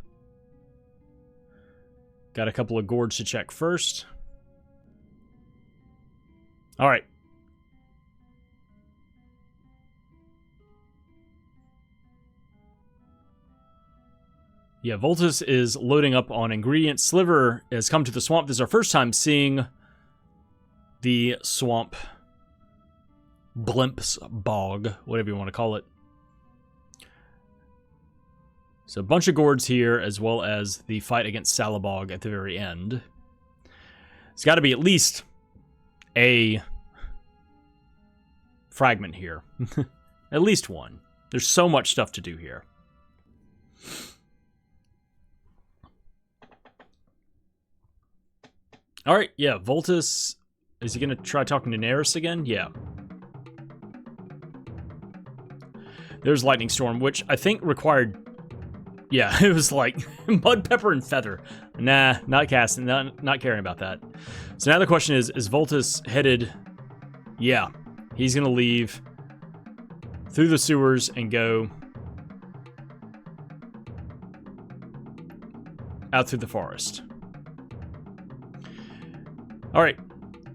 Got a couple of gourds to check first. All right. Yeah, Vultus is loading up on ingredients. Sliver has come to the swamp. This is our first time seeing the swamp blimps bog, whatever you want to call it. So a bunch of gourds here, as well as the fight against Salabog at the very end. It's got to be at least a fragment here. At least one. There's so much stuff to do here. All right, yeah, Vultus, is he going to try talking to Neris again? Yeah. There's Lightning Storm, which I think required, yeah, it was like Mud, Pepper, and Feather. Nah, not casting, not caring about that. So now the question is Vultus headed, yeah, he's going to leave through the sewers and go out through the forest. All right,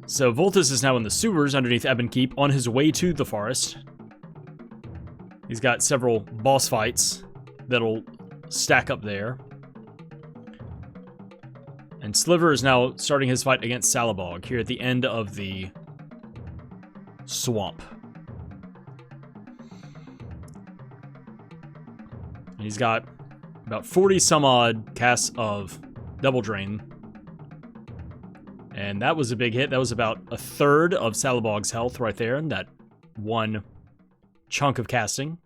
so Vultus is now in the sewers underneath Ebon Keep on his way to the forest. He's got several boss fights that'll stack up there. And Sliver is now starting his fight against Salabog here at the end of the swamp. And he's got about 40 some odd casts of Double Drain. And that was a big hit. That was about a third of Salabog's health right there in that one chunk of casting.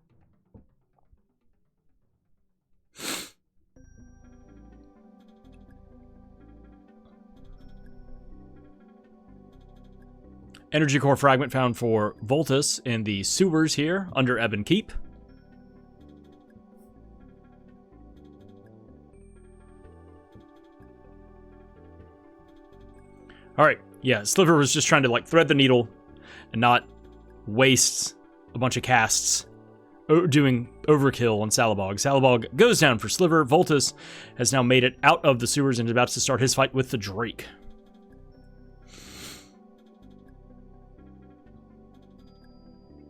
Energy core fragment found for Vultus in the sewers here under Ebon Keep. Alright, yeah, Sliver was just trying to like thread the needle and not waste a bunch of casts doing overkill on Salabog. Salabog goes down for Sliver. Vultus has now made it out of the sewers and is about to start his fight with the Drake.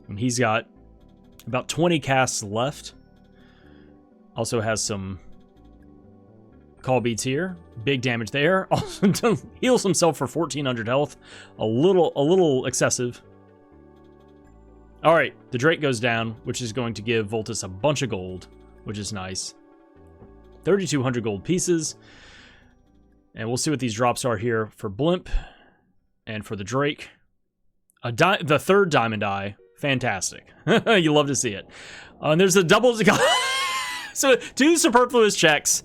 And he's got About 20 casts left. Also has some call beads here. Big damage there. Also heals himself for 1400 health. A little excessive. Alright, the Drake goes down, which is going to give Vultus a bunch of gold, which is nice. 3,200 gold pieces. And we'll see what these drops are here for Blimp and for the Drake. The third diamond eye. Fantastic. You love to see it. And there's a double... So, 2 superfluous checks.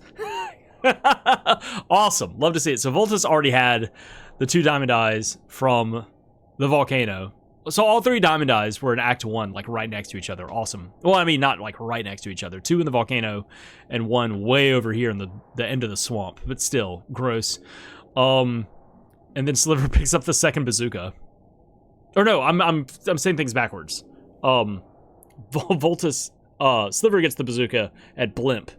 Awesome. Love to see it. So, Vultus already had the 2 diamond eyes from the volcano. So, all 3 diamond eyes were in Act 1, like, right next to each other. Awesome. Well, I mean, not, like, right next to each other. 2 in the volcano and 1 way over here in the end of the swamp. But still, gross. And then Sliver picks up the second bazooka. Or no, I'm saying things backwards. Vultus... Sliver gets the bazooka at Blimp,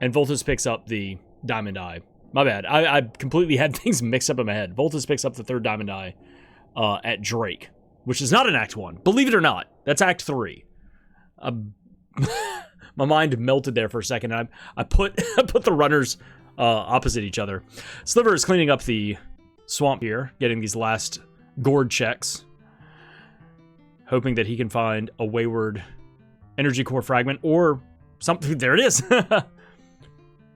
and Vultus picks up the diamond eye. My bad. I completely had things mixed up in my head. Vultus picks up the third diamond eye at Drake, which is not in Act 1. Believe it or not, that's Act 3. My mind melted there for a second, and I put the runners opposite each other. Sliver is cleaning up the swamp here, getting these last gourd checks, hoping that he can find a wayward energy core fragment or something. There it is.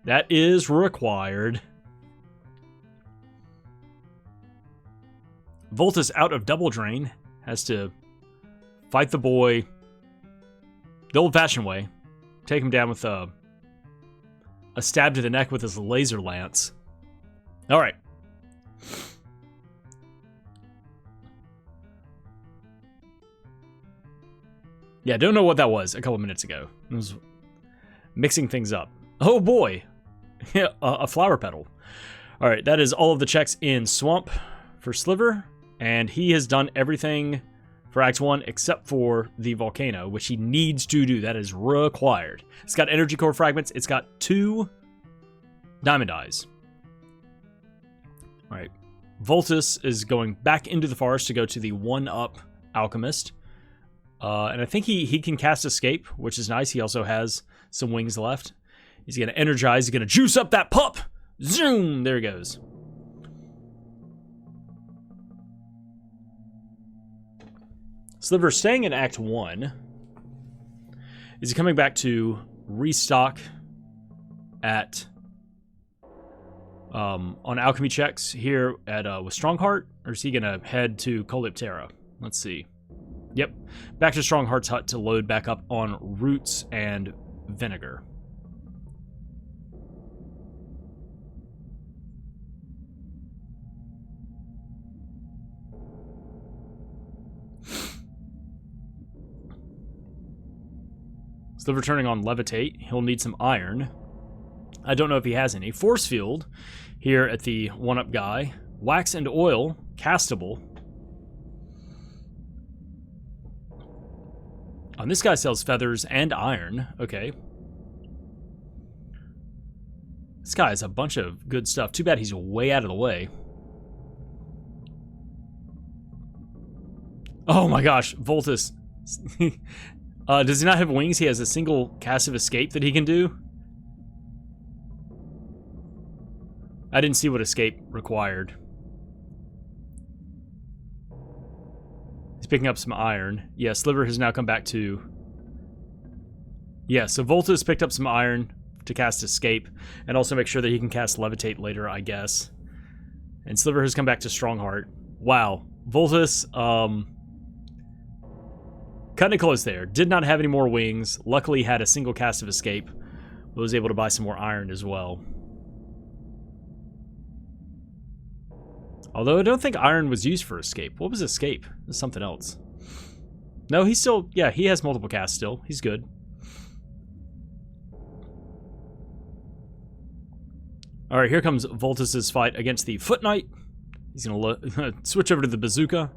That is required. Vultus out of double drain has to fight the boy the old-fashioned way. Take him down with a stab to the neck with his laser lance. All right. Yeah, don't know what that was a couple minutes ago. It was mixing things up. Oh boy, a flower petal. All right, that is all of the checks in Swamp for Sliver, and he has done everything for Act 1 except for the volcano, which he needs to do. That is required. It's got energy core fragments. It's got 2 diamond eyes. All right, Vultus is going back into the forest to go to the 1-up alchemist. And I think he can cast Escape, which is nice. He also has some wings left. He's going to energize. He's going to juice up that pup. Zoom! There he goes. Sliver staying in Act 1. Is he coming back to restock at on alchemy checks here at with Strongheart? Or is he going to head to Calyptera? Let's see. Yep, back to Strongheart's hut to load back up on roots and vinegar. Sliver turning on Levitate. He'll need some iron. I don't know if he has any. Force Field here at the 1-up guy. Wax and oil, castable. And this guy sells feathers and iron. Okay. This guy has a bunch of good stuff. Too bad he's way out of the way. Oh my gosh, Vultus. Does he not have wings? He has a single cast of escape that he can do. I didn't see what escape required. He's picking up some iron. Yeah, Sliver has now come back to... Yeah, so Vultus picked up some iron to cast Escape, and also make sure that he can cast Levitate later, I guess. And Sliver has come back to Strongheart. Wow. Vultus, cutting it close there. Did not have any more wings. Luckily had a single cast of Escape. Was able to buy some more iron as well. Although I don't think iron was used for Escape. What was Escape? It was something else. No, he's still... Yeah, he has multiple casts still. He's good. Alright, here comes Vultus's fight against the Foot Knight. He's going to switch over to the bazooka.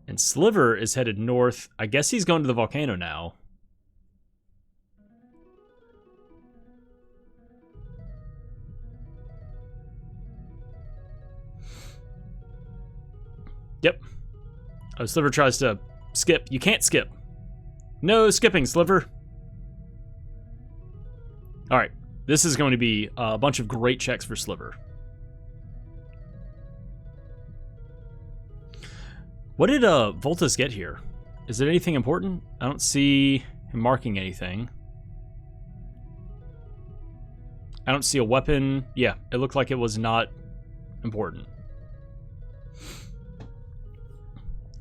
And Sliver is headed north. I guess he's going to the volcano now. Yep. Oh, Sliver tries to skip. You can't skip. No skipping, Sliver. Alright, this is going to be a bunch of great checks for Sliver. What did Vultus get here? Is it anything important? I don't see him marking anything. I don't see a weapon. Yeah, it looked like it was not important.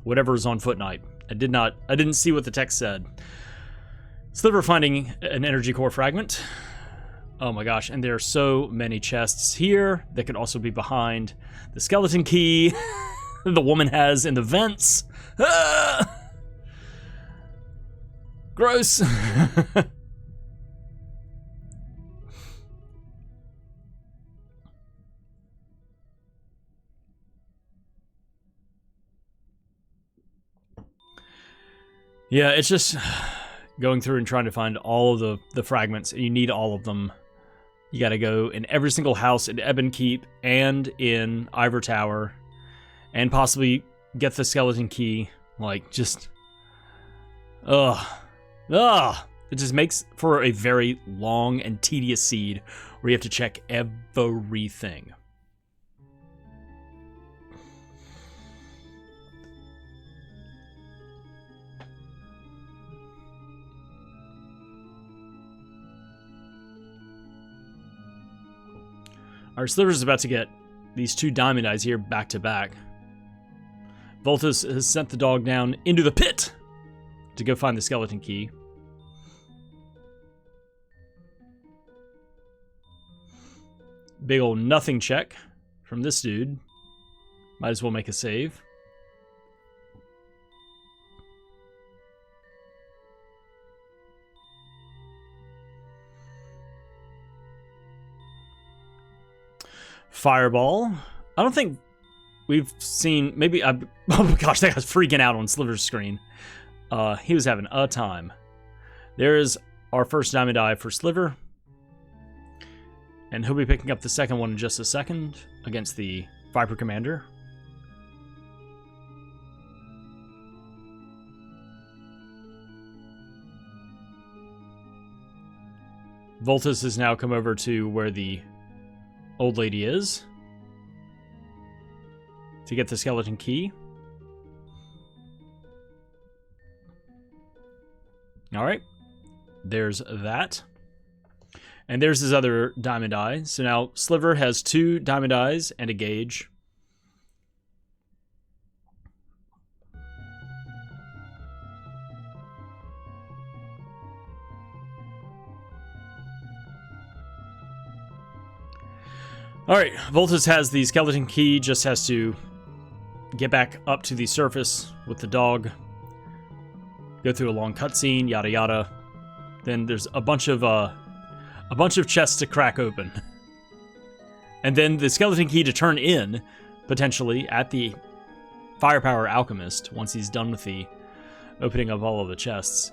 Whatever's on Foot Knight. I didn't see what the text said. Sliver finding an energy core fragment. Oh my gosh, and there are so many chests here that could also be behind the skeleton key the woman has in the vents. Ah! Gross. Yeah, it's just going through and trying to find all of the fragments. You need all of them. You gotta go in every single house in Ebon Keep and in Ivor Tower. And possibly get the skeleton key. Like, just... Ugh. Ugh! It just makes for a very long and tedious seed where you have to check everything. Our Sliver's about to get these 2 diamond eyes here back to back. Vultus has sent the dog down into the pit to go find the skeleton key. Big ol' nothing check from this dude. Might as well make a save. Fireball. I don't think we've seen... Maybe... oh my gosh, that guy's freaking out on Sliver's screen. He was having a time. There's our first diamond eye for Sliver. And he'll be picking up the second one in just a second against the Viper Commander. Vultus has now come over to where the old lady is to get the skeleton key. Alright, there's that. And there's his other diamond eye. So now Sliver has 2 diamond eyes and a gauge. Alright, Vultus has the skeleton key, just has to get back up to the surface with the dog. Go through a long cutscene, yada yada. Then there's a bunch of chests to crack open. And then the skeleton key to turn in, potentially, at the Firepower Alchemist, once he's done with the opening of all of the chests.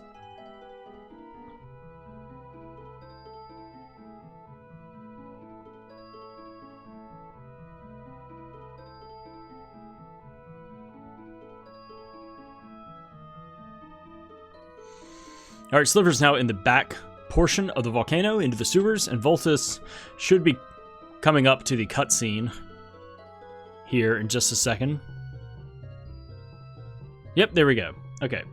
Alright, Sliver's now in the back portion of the volcano into the sewers, and Vultus should be coming up to the cutscene here in just a second. Yep, there we go. Okay.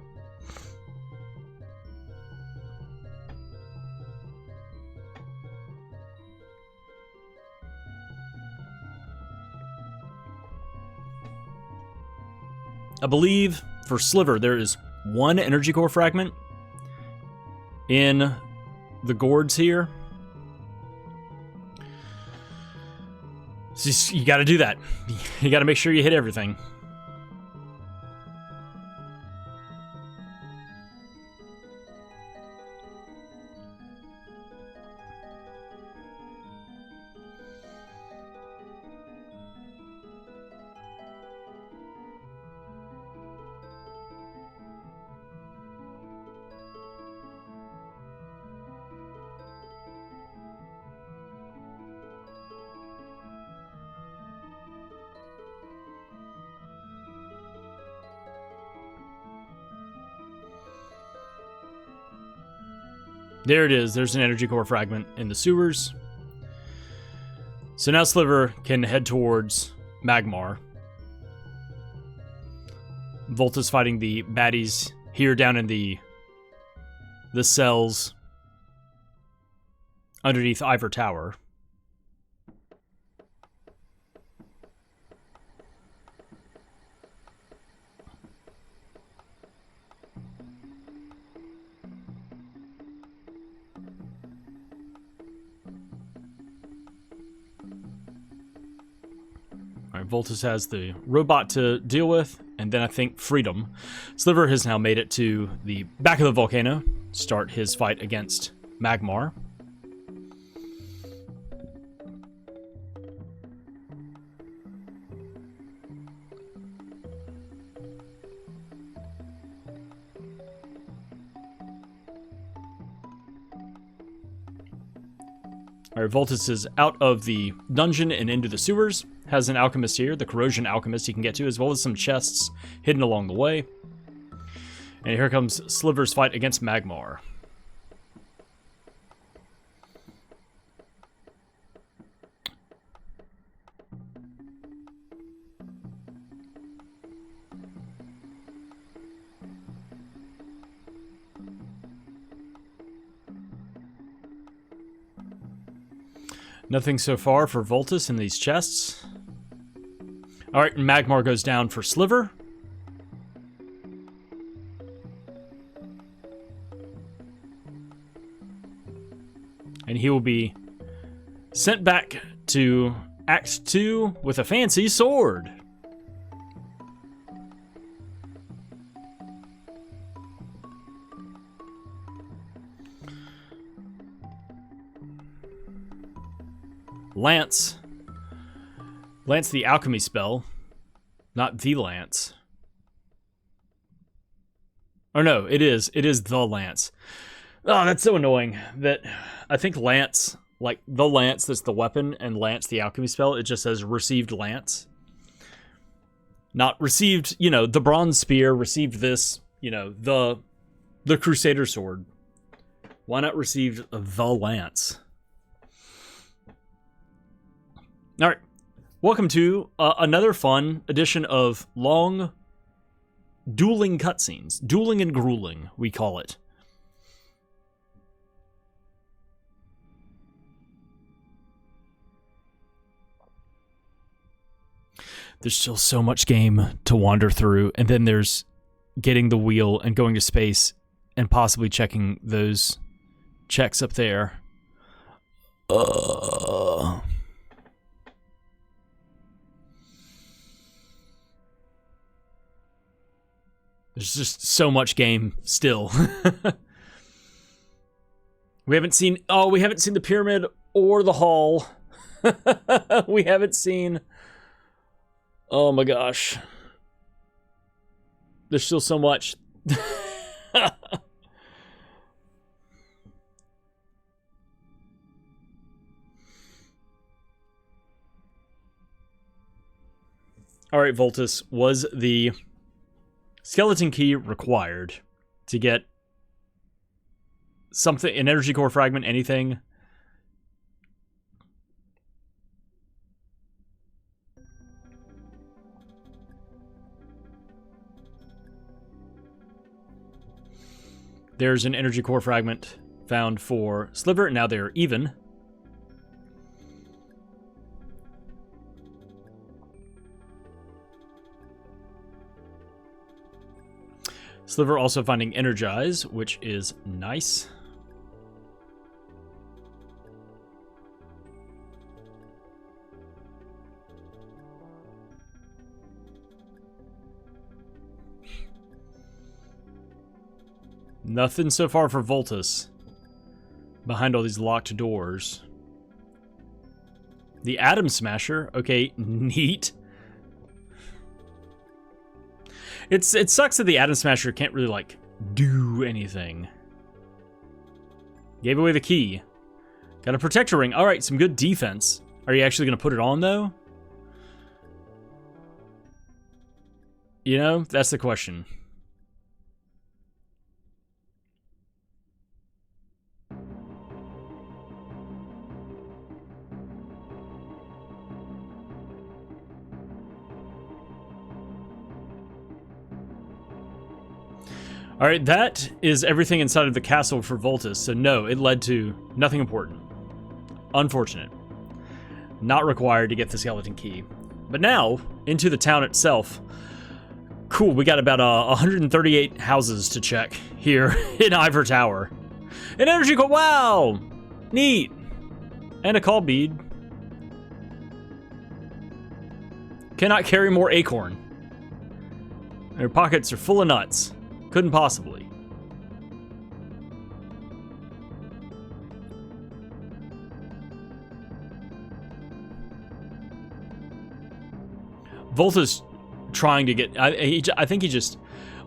I believe for Sliver there is 1 energy core fragment in the Gourds here. So you gotta do that. You gotta make sure you hit everything. There it is. There's an energy core fragment in the sewers. So now Sliver can head towards Magmar. Vultus fighting the baddies here down in the cells underneath Ivor Tower. Alright, Vultus has the robot to deal with, and then I think Freedom. Sliver has now made it to the back of the volcano, start his fight against Magmar. Alright, Vultus is out of the dungeon and into the sewers. Has an alchemist here, the corrosion alchemist he can get to, as well as some chests hidden along the way. And here comes Sliver's fight against Magmar. Nothing so far for Vultus in these chests. Alright, Magmar goes down for Sliver. And he will be sent back to Act 2 with a fancy sword. Lance the alchemy spell, not the Lance. Or no, it is the Lance. Oh, that's so annoying that I think Lance, like the Lance that's the weapon, and Lance the alchemy spell, it just says received Lance. Not received, you know, the bronze spear, received this, you know, the Crusader sword. Why not received the Lance? All right, welcome to another fun edition of long dueling cutscenes. Dueling and grueling, we call it. There's still so much game to wander through, and then there's getting the wheel and going to space and possibly checking those checks up there. There's just so much game still. We haven't seen the pyramid or the hall. We haven't seen. Oh my gosh. There's still so much. All right, Vultus, was the skeleton key required to get something, an energy core fragment, anything? There's an energy core fragment found for Sliver, and now they're even. Sliver also finding Energize, which is nice. Nothing so far for Vultus. Behind all these locked doors. The Atom Smasher. Okay, neat. It sucks that the Atom Smasher can't really, like, do anything. Gave away the key. Got a Protector Ring. Alright, some good defense. Are you actually going to put it on, though? You know, that's the question. Alright, that is everything inside of the castle for Vultus, so no, it led to nothing important. Unfortunate. Not required to get the skeleton key. But now, into the town itself. Cool, we got about 138 houses to check here in Ivor Tower. An energy core, wow! Neat! And a call bead. Cannot carry more acorn. Their pockets are full of nuts. Couldn't possibly. Vultus trying to get. I think he just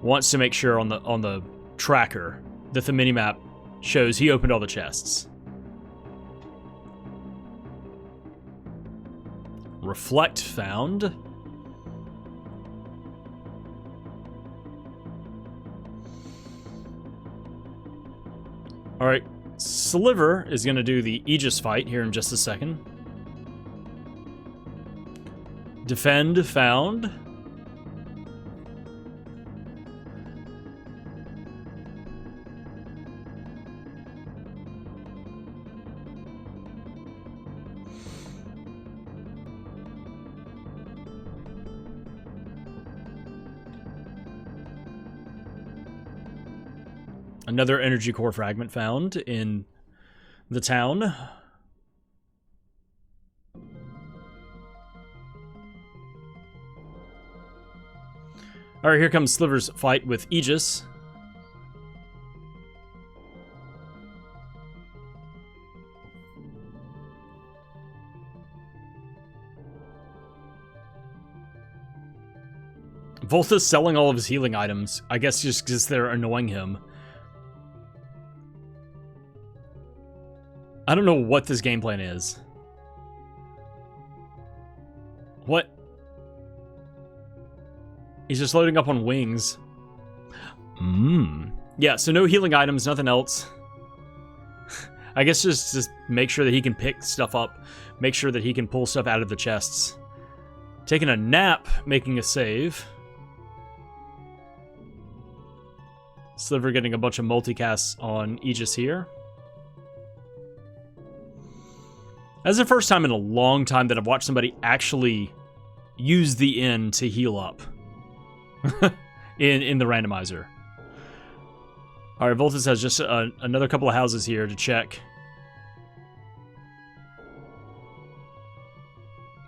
wants to make sure on the tracker that the minimap shows he opened all the chests. Reflect found. Alright, Sliver is going to do the Aegis fight here in just a second. Defend found. Another energy core fragment found in the town. Alright, here comes Sliver's fight with Aegis. Vultus selling all of his healing items. I guess just because they're annoying him. I don't know what this game plan is. What? He's just loading up on wings. Yeah, so no healing items, nothing else. I guess just make sure that he can pick stuff up. Make sure that he can pull stuff out of the chests. Taking a nap, making a save. Sliver getting a bunch of multicasts on Aegis here. That's the first time in a long time that I've watched somebody actually use the inn to heal up in the randomizer. Alright, Vultus has just another couple of houses here to check.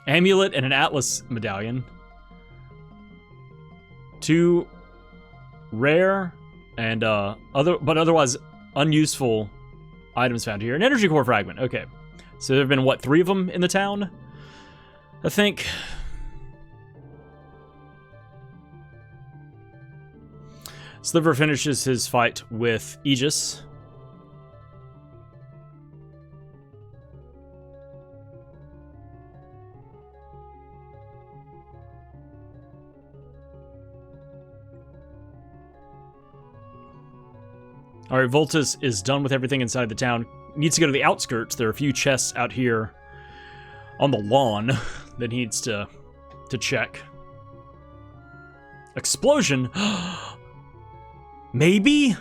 Amulet and an Atlas medallion. 2 rare and otherwise unuseful items found here. An energy core fragment, okay. So there have been, what, 3 of them in the town? I think. Sliver finishes his fight with Aegis. Alright, Vultus is done with everything inside the town. Needs to go to the outskirts. There are a few chests out here on the lawn that he needs to check. Explosion? Maybe?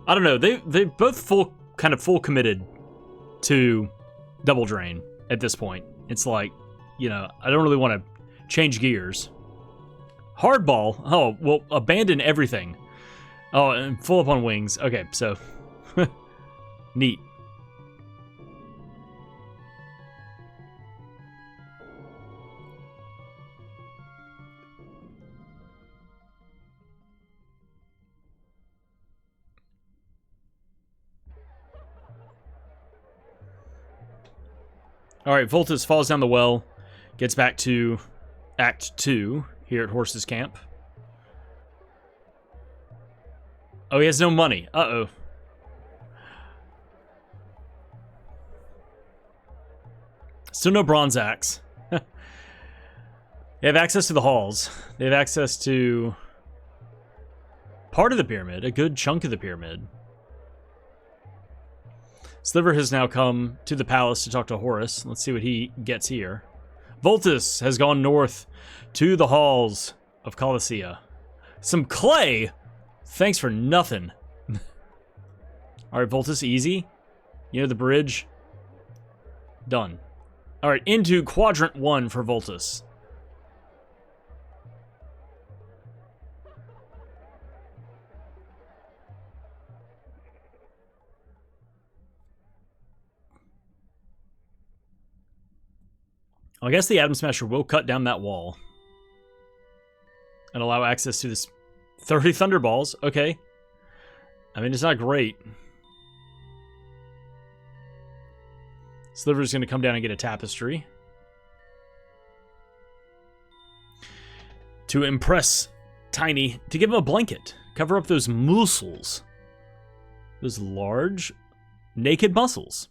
I don't know. They both kind of full committed to Double Drain at this point. It's like, you know, I don't really want to change gears. Hardball? Oh, well, abandon everything. Oh, and full up on wings. Okay, so neat. Alright, Vultus falls down the well, gets back to Act 2 here at Horse's Camp. Oh, he has no money. Uh-oh. Still no bronze axe. They have access to the halls. They have access to part of the pyramid, a good chunk of the pyramid. Sliver has now come to the palace to talk to Horus. Let's see what he gets here. Vultus has gone north to the halls of Colossia. Some clay? Thanks for nothing. Alright, Vultus, easy. You know the bridge. Done. Alright, into Quadrant 1 for Vultus. I guess the Atom Smasher will cut down that wall. And allow access to this 30 Thunderballs. Okay. I mean, it's not great. Sliver's going to come down and get a tapestry. To impress Tiny, to give him a blanket. Cover up those muscles. Those large, naked muscles.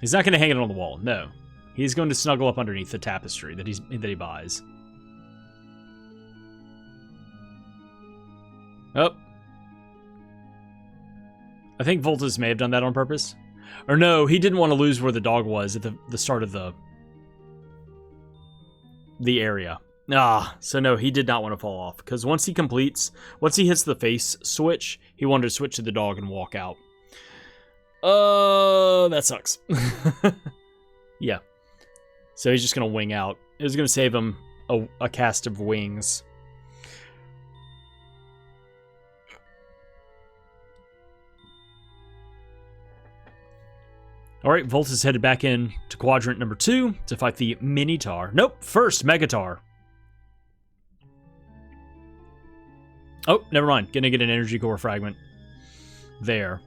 He's not going to hang it on the wall, no. He's going to snuggle up underneath the tapestry that he buys. Oh. I think Vultus may have done that on purpose. Or no, he didn't want to lose where the dog was at the start of the area. So no, he did not want to fall off. Because once he hits the face switch, he wanted to switch to the dog and walk out. That sucks. Yeah. So he's just going to wing out. It was going to save him a cast of wings. Alright, Vultus headed back in to Quadrant number 2 to fight the Minotaur. Nope, first Megatar. Oh, never mind. Gonna get an energy core fragment. There.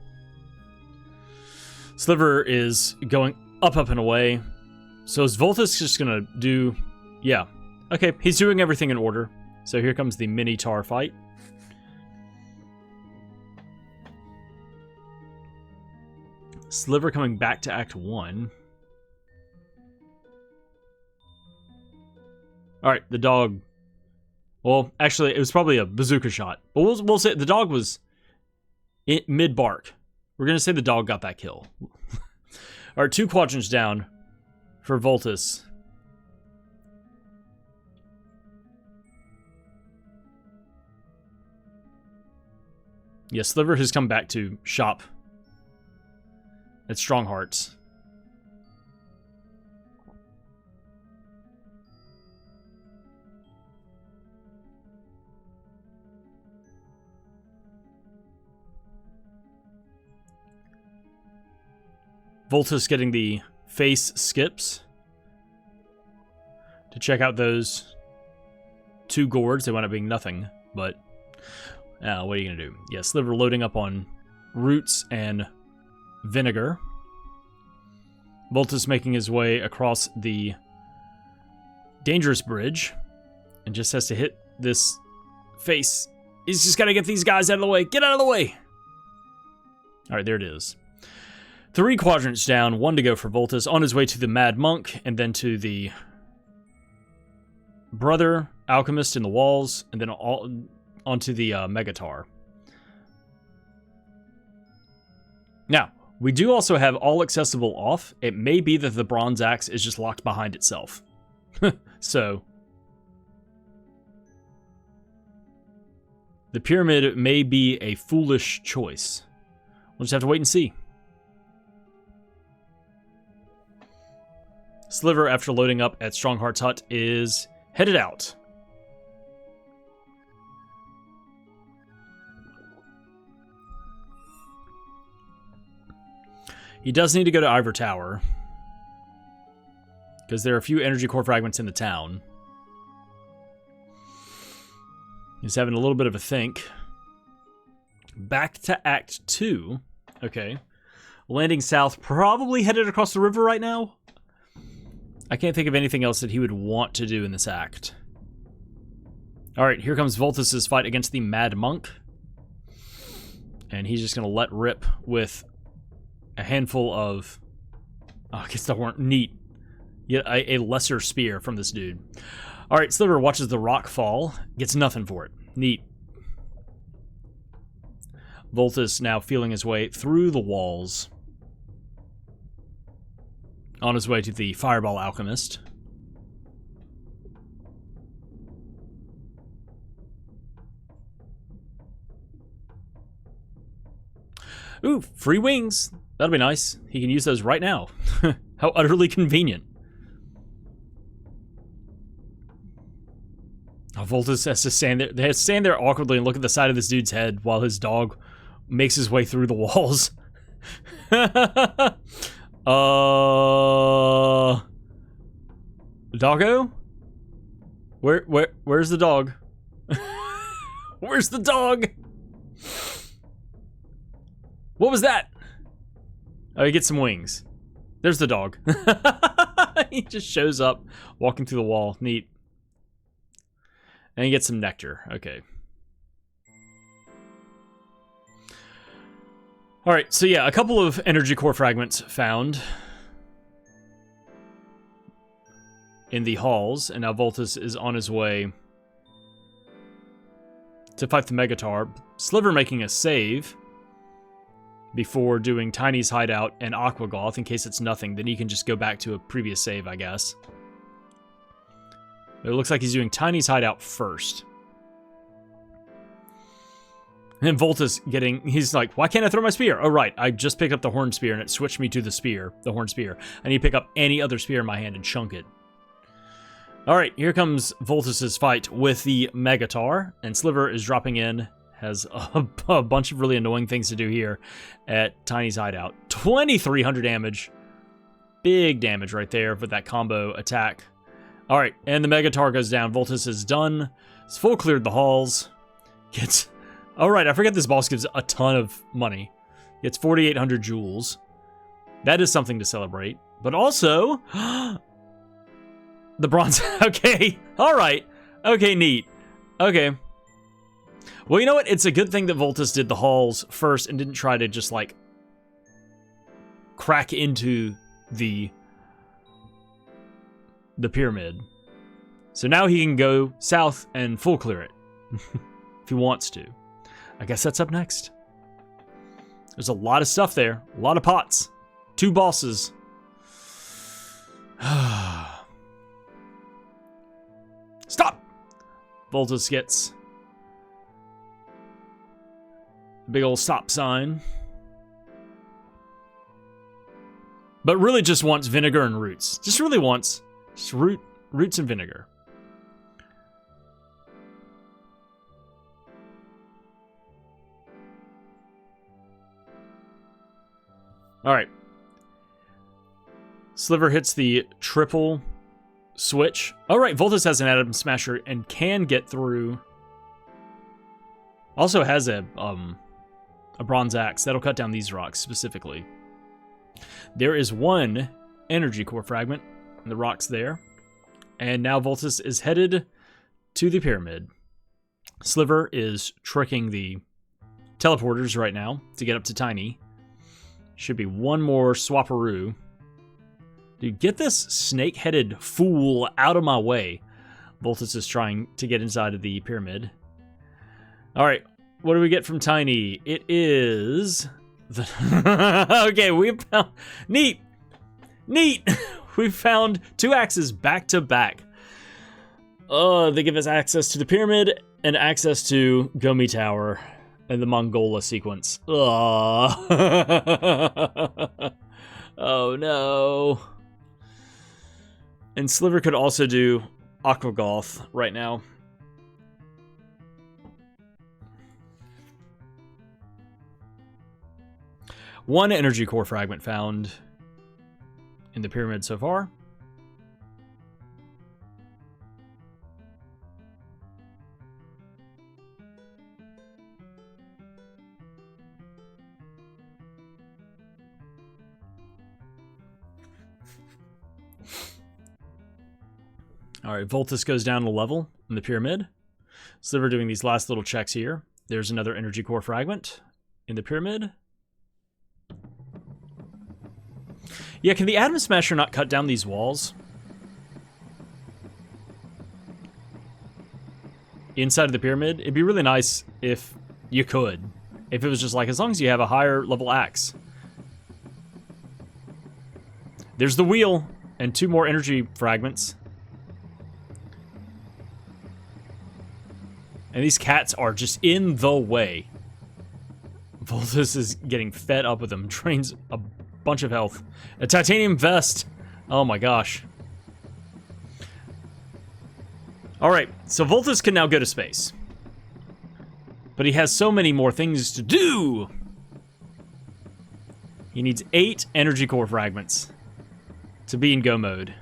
Sliver is going up, and away. So is Vultus just gonna do... Yeah. Okay, he's doing everything in order. So here comes the Minotaur fight. Sliver coming back to Act 1. Alright, the dog... Well, actually, it was probably a bazooka shot. But we'll say the dog was mid-bark. We're going to say the dog got that kill. Alright, 2 quadrants down for Vultus. Yeah, Sliver has come back to shop at Strong Hearts. Vultus getting the face skips to check out those 2 gourds. They wound up being nothing, but what are you going to do? Yeah, Sliver loading up on roots and vinegar. Vultus making his way across the dangerous bridge and just has to hit this face. He's just got to get these guys out of the way. Get out of the way! Alright, there it is. 3 quadrants down, 1 to go for Vultus, on his way to the Mad Monk, and then to the Brother Alchemist in the walls, and then onto the Megatar. Now, we do also have all accessible off. It may be that the Bronze Axe is just locked behind itself. So, the Pyramid may be a foolish choice. We'll just have to wait and see. Sliver, after loading up at Strongheart's hut, is headed out. He does need to go to Ivor Tower, because there are a few energy core fragments in the town. He's having a little bit of a think. Back to Act 2. Okay. Landing south, probably headed across the river right now. I can't think of anything else that he would want to do in this act. Alright, here comes Vultus's fight against the Mad Monk. And he's just going to let rip with a handful of... Oh, I guess that weren't neat. Yet a lesser spear from this dude. Alright, Sliver watches the rock fall. Gets nothing for it. Neat. Vultus now feeling his way through the walls. On his way to the Fireball Alchemist. Ooh, free wings. That'll be nice. He can use those right now. How utterly convenient. Oh, Vultus has to stand there. They have to stand there awkwardly and look at the side of this dude's head while his dog makes his way through the walls. Doggo? Where's the dog? Where's the dog? What was that? Oh, he gets some wings. There's the dog. He just shows up, walking through the wall. Neat. And he gets some nectar. Okay. Alright, so yeah, a couple of energy core fragments found in the halls, and now Vultus is on his way to fight the Megatar. Sliver making a save before doing Tiny's hideout and Aquagoth in case it's nothing. Then he can just go back to a previous save, I guess. It looks like he's doing Tiny's hideout first. And Vultus he's like, why can't I throw my spear? Oh, right, I just picked up the horn spear and it switched me to the horn spear. I need to pick up any other spear in my hand and chunk it. All right, here comes Vultus's fight with the Megatar, and Sliver is dropping in, has a bunch of really annoying things to do here at Tiny's hideout. 2,300 damage. Big damage right there with that combo attack. All right, and the Megatar goes down. Vultus is done. He's full cleared the halls. Gets... All right, I forget this boss gives a ton of money. Gets 4,800 jewels. That is something to celebrate. But also... the bronze... Okay, all right. Okay, neat. Okay. Well, you know what? It's a good thing that Vultus did the halls first and didn't try to just, like, crack into the pyramid. So now he can go south and full clear it. If he wants to. I guess that's up next. There's a lot of stuff there. A lot of pots. 2 bosses. Stop! Vultus gets a big old stop sign. But really just wants vinegar and roots. Just really wants just roots and vinegar. All right. Sliver hits the triple switch. All right, Vultus has an Atom Smasher and can get through. Also has a bronze axe that'll cut down these rocks specifically. There is 1 energy core fragment in the rocks there, and now Vultus is headed to the pyramid. Sliver is tricking the teleporters right now to get up to Tiny. Should be 1 more swapperoo. Dude, get this snake-headed fool out of my way. Vultus is trying to get inside of the pyramid. All right, what do we get from Tiny? It is... Okay, we found... Neat! Neat! We found 2 axes back to back. They give us access to the pyramid and access to Gomi Tower and the Mongola sequence. Oh no. And Sliver could also do Aquagoth right now. One energy core fragment found in the pyramid so far. All right, Vultus goes down a level in the pyramid. Sliver doing these last little checks here. There's another energy core fragment in the pyramid. Yeah, can the Atom Smasher not cut down these walls? Inside of the pyramid? It'd be really nice if you could. If it was just like, as long as you have a higher level axe. There's the wheel and 2 more energy fragments. And these cats are just in the way. Vultus is getting fed up with him. Drains a bunch of health. A titanium vest. Oh my gosh. Alright, so Vultus can now go to space. But he has so many more things to do. He needs 8 energy core fragments to be in go mode.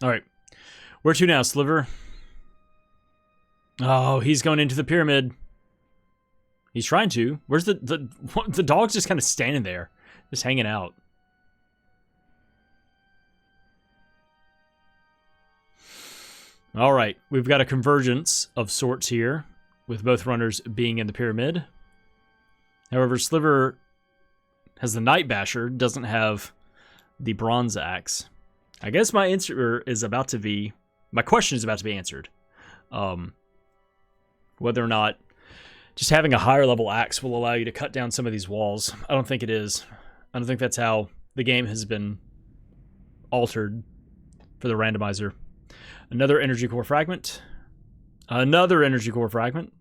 Alright. Where to now, Sliver? Oh, he's going into the pyramid. He's trying to. Where's the dog's just kind of standing there, just hanging out. All right, we've got a convergence of sorts here, with both runners being in the pyramid. However, Sliver has the Night Basher, doesn't have the Bronze Axe. I guess my answer is about to be... My question is about to be answered. Whether or not just having a higher level axe will allow you to cut down some of these walls. I don't think it is. I don't think that's how the game has been altered for the randomizer. Another energy core fragment. Another energy core fragment.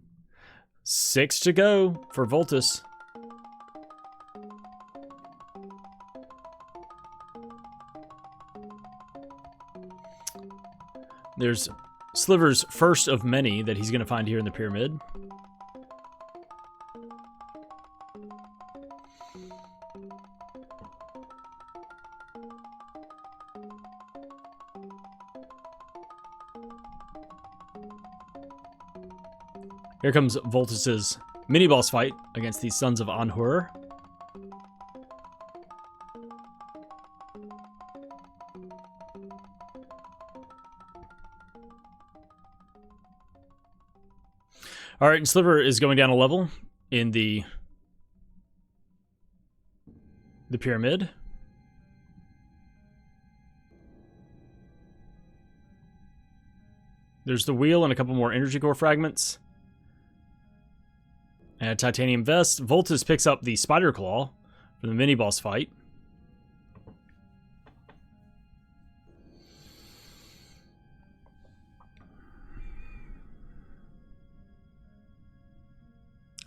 6 to go for Vultus. There's Sliver's first of many that he's going to find here in the pyramid. Here comes Vultus's mini-boss fight against the Sons of Anhur. All right, and Sliver is going down a level in the pyramid. There's the wheel and a couple more energy core fragments. And a titanium vest. Vultus picks up the spider claw for the mini-boss fight.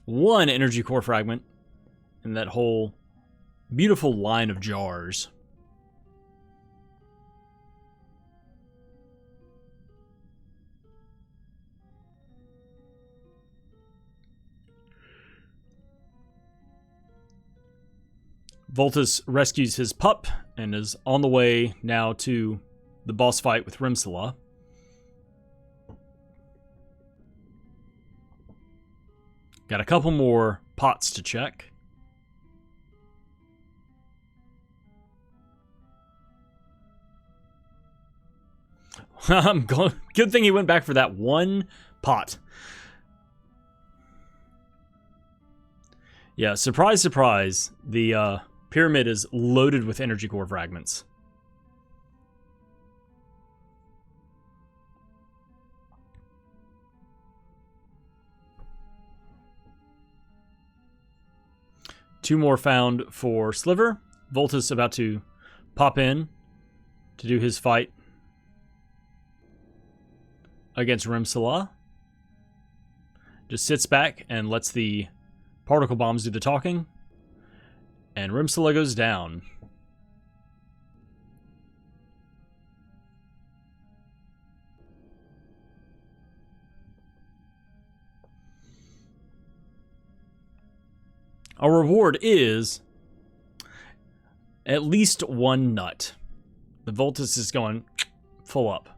One energy core fragment in that whole beautiful line of jars. Vultus rescues his pup and is on the way now to the boss fight with Rimsala. Got a couple more pots to check. Good thing he went back for that one pot. Yeah, surprise, surprise. The pyramid is loaded with energy core fragments. Two more found for Sliver. Vultus about to pop in to do his fight against Rimsala. Just sits back and lets the particle bombs do the talking. And Rimsala goes down. Our reward is at least one nut. The Vultus is going full up.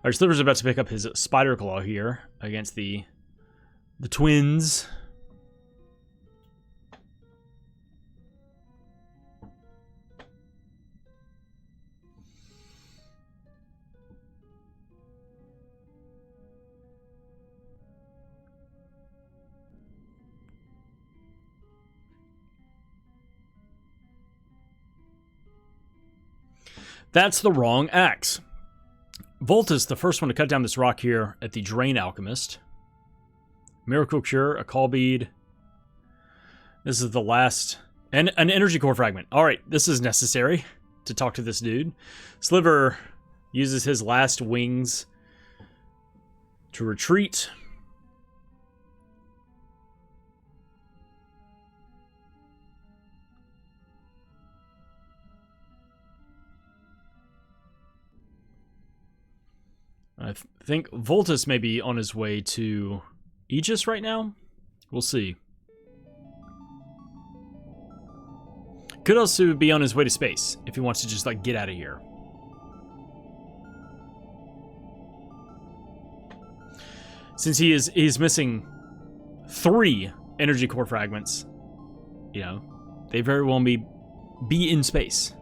Our Sliver's about to pick up his spider claw here against the twins. That's the wrong axe. Vultus, the first one to cut down this rock here at the Drain Alchemist. Miracle Cure, a Call Bead. This is the last... And an Energy Core Fragment. Alright, this is necessary to talk to this dude. Sliver uses his last wings to retreat. I think Vultus may be on his way to Aegis right now. We'll see. Could also be on his way to space if he wants to just like get out of here. Since he's missing 3 energy core fragments, you know, they very well may be in space.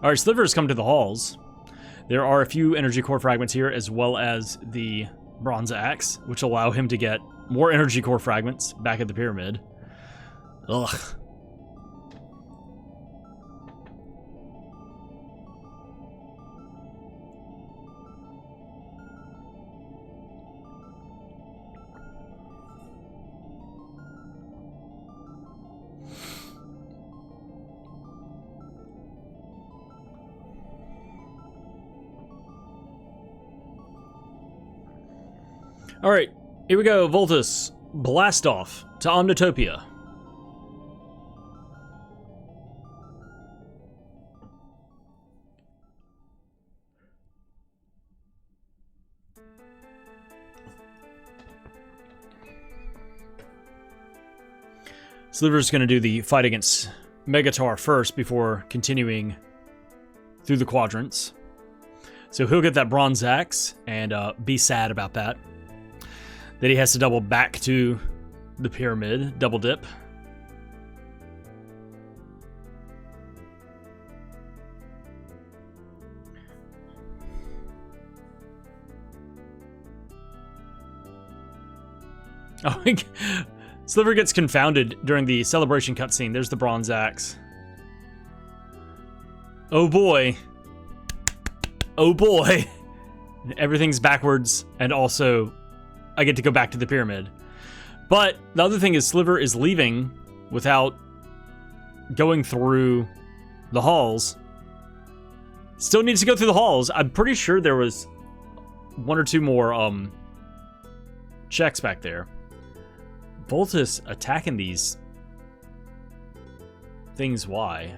All right, Sliver has come to the halls. There are a few energy core fragments here, as well as the bronze axe, which allow him to get more energy core fragments back at the pyramid. Ugh. All right, here we go, Vultus. Blast off to Omnitopia. Sliver's going to do the fight against Megatar first before continuing through the quadrants. So he'll get that bronze axe and be sad about that. Then he has to double back to the pyramid, double dip. Oh, Sliver gets confounded during the celebration cutscene. There's the bronze axe. Oh boy. Oh boy. Everything's backwards, and also I get to go back to the pyramid. But the other thing is Sliver is leaving without going through the halls. Still needs to go through the halls. I'm pretty sure there was 1 or 2 more checks back there. Vultus attacking these things, why?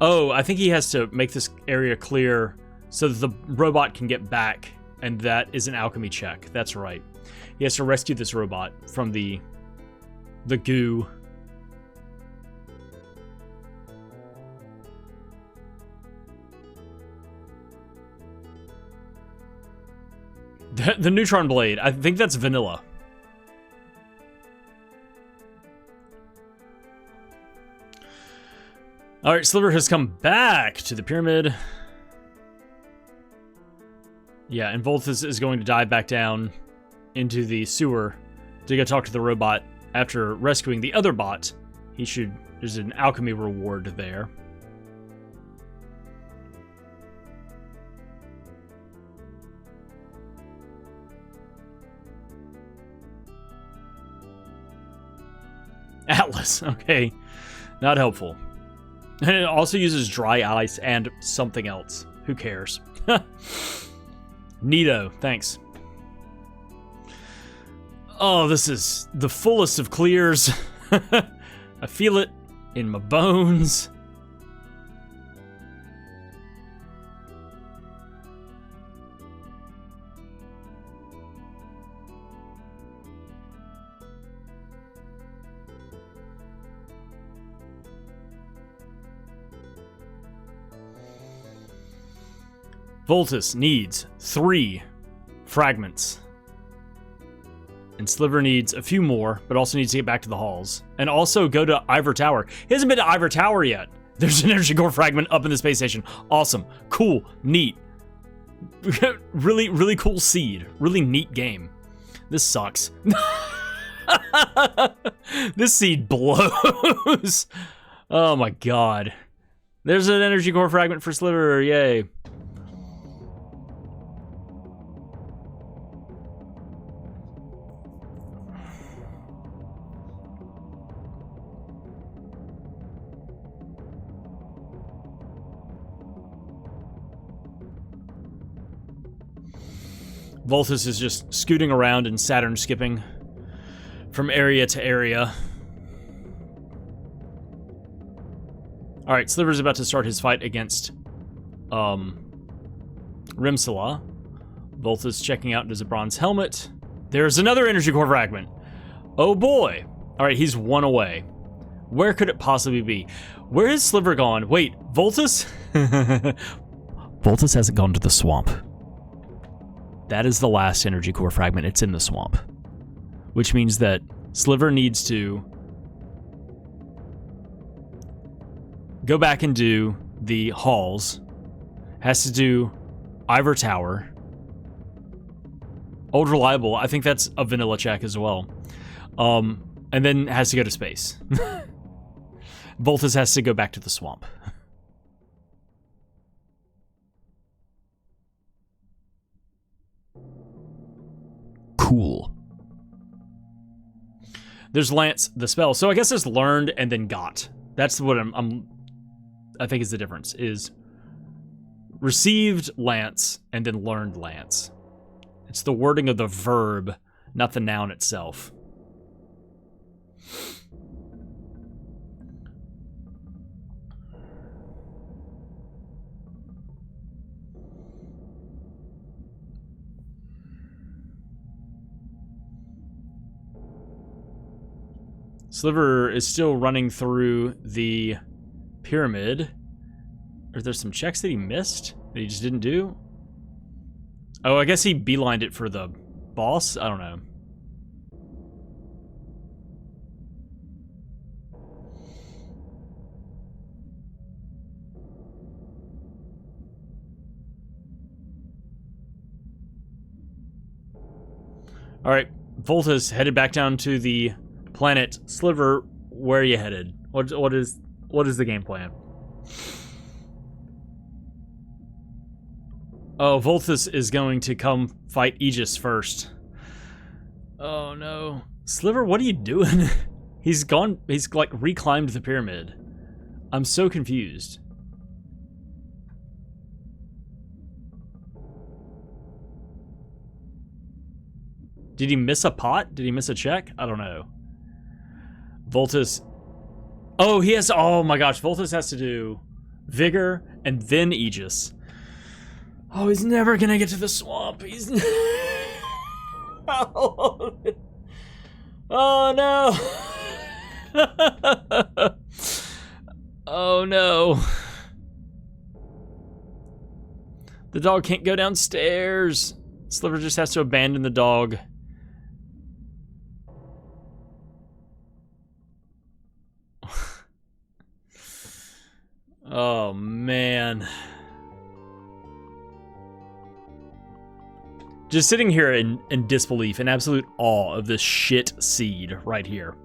Oh, I think he has to make this area clear so that the robot can get back. And that is an alchemy check. That's right. He has to rescue this robot from the goo. The neutron blade. I think that's vanilla. All right, Sliver has come back to the pyramid. Yeah, and Vultus is going to dive back down into the sewer to go talk to the robot. After rescuing the other bot, there's an alchemy reward there. Atlas, okay. Not helpful. And it also uses dry ice and something else. Who cares? Neato, thanks. Oh, this is the fullest of clears. I feel it in my bones. Vultus needs 3 fragments. And Sliver needs a few more, but also needs to get back to the halls. And also go to Ivor Tower. He hasn't been to Ivor Tower yet. There's an energy core fragment up in the space station. Awesome. Cool. Neat. Really, really cool seed. Really neat game. This sucks. This seed blows. Oh my god. There's an energy core fragment for Sliver. Yay. Vultus is just scooting around and Saturn skipping from area to area. Alright, Sliver's about to start his fight against Rimsala. Vultus checking out his bronze helmet. There's another energy core fragment. Oh boy. Alright, he's one away. Where could it possibly be? Where is Sliver gone? Wait, Vultus? Vultus hasn't gone to the swamp. That is the last energy core fragment. It's in the swamp. Which means that Sliver needs to go back and do the halls. Has to do Ivor Tower. Old Reliable. I think that's a vanilla check as well. And then has to go to space. Vultus has to go back to the swamp. Cool. There's Lance, the spell. So I guess there's learned and then got. That's what I think is the difference, is received Lance and then learned Lance. It's the wording of the verb, not the noun itself. Sliver is still running through the pyramid. Are there some checks that he missed that he just didn't do? Oh, I guess he beelined it for the boss? I don't know. Alright, Vultus headed back down to the planet. Sliver, where are you headed? What is the game plan? Oh, Vultus is going to come fight Aegis first. Oh no. Sliver, what are you doing? He's like reclimbed the pyramid. I'm so confused. Did he miss a pot? Did he miss a check? I don't know. Vultus. Oh, he has. Oh my gosh. Vultus has to do Vigor and then Aegis. Oh, he's never gonna get to the swamp. He's. Oh no. Oh no. The dog can't go downstairs. Sliver just has to abandon the dog. Oh, man. Just sitting here in disbelief, in absolute awe of this shit seed right here.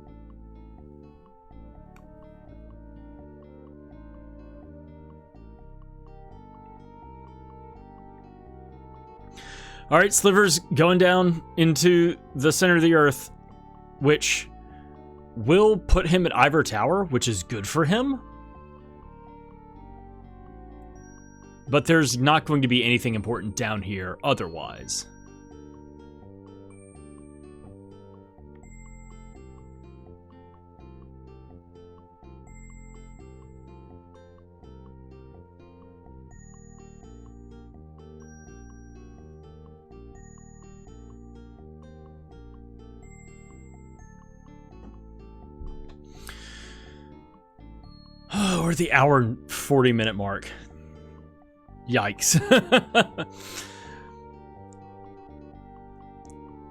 Alright, Sliver's going down into the center of the earth, which will put him at Ivor Tower, which is good for him. But there's not going to be anything important down here otherwise. Oh, we're at the hour and 40-minute mark. Yikes.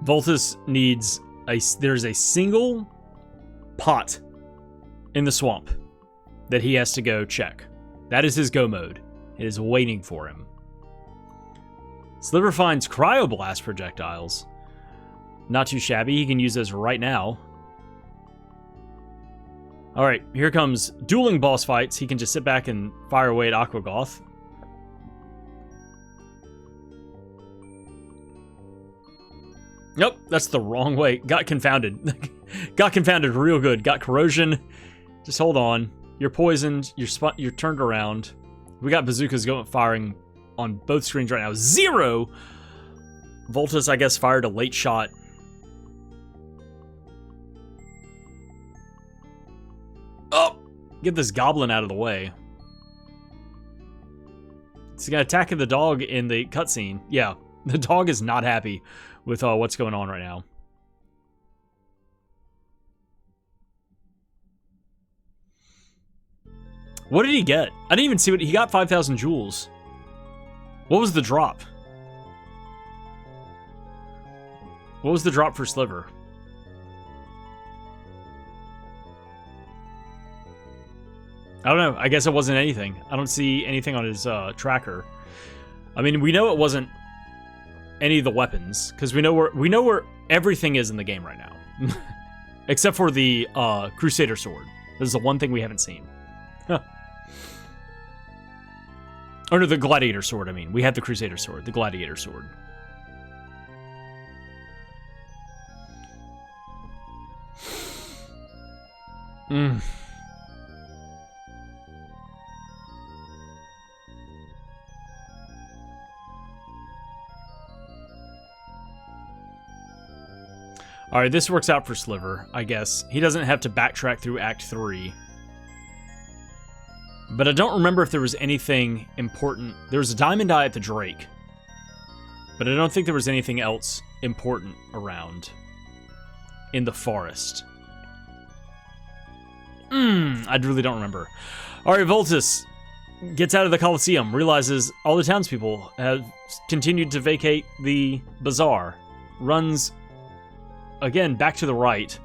Vultus needs there's a single pot in the swamp that he has to go check. That is his go mode. It is waiting for him. Sliver finds cryoblast projectiles. Not too shabby. He can use those right now. Alright, here comes dueling boss fights. He can just sit back and fire away at Aquagoth. Nope, that's the wrong way. Got confounded. Got confounded real good. Got corrosion. Just hold on. You're poisoned. You're turned around. We got bazookas going firing on both screens right now. 0! Vultus, I guess, fired a late shot. Oh! Get this goblin out of the way. He's gonna attack the dog in the cutscene. Yeah, the dog is not happy with what's going on right now. What did he get? I didn't even see what he got. 5,000 jewels. What was the drop? What was the drop for Sliver? I don't know. I guess it wasn't anything. I don't see anything on his tracker. I mean, we know it wasn't any of the weapons because we know where everything is in the game right now, except for the Crusader sword. This is the one thing we haven't seen. Huh. Oh no, the Gladiator sword. I mean, we had the Crusader sword, the Gladiator sword. Hmm. Alright, this works out for Sliver, I guess. He doesn't have to backtrack through Act 3. But I don't remember if there was anything important. There was a diamond eye at the Drake. But I don't think there was anything else important around in the forest. I really don't remember. Alright, Vultus gets out of the Colosseum, realizes all the townspeople have continued to vacate the bazaar, runs again back to the right,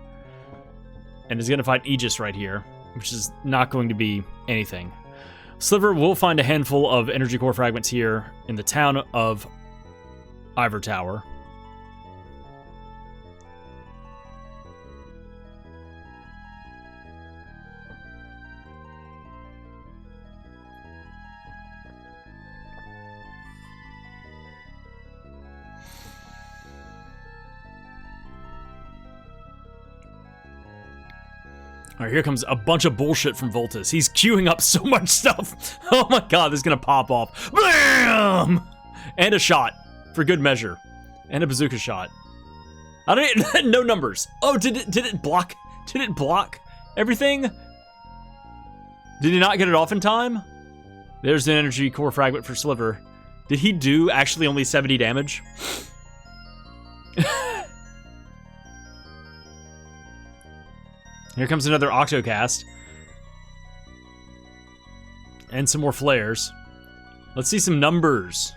and is going to find Aegis right here, which is not going to be anything. Sliver will find a handful of energy core fragments here in the town of Ivor Tower. Alright, here comes a bunch of bullshit from Vultus. He's queuing up so much stuff. Oh my god, this is gonna pop off. Bam! And a shot, for good measure. And a bazooka shot. I don't no numbers. Oh, did it block? Did it block everything? Did he not get it off in time? There's an energy core fragment for Sliver. Did he do actually only 70 damage? Here comes another Octocast. And some more flares. Let's see some numbers.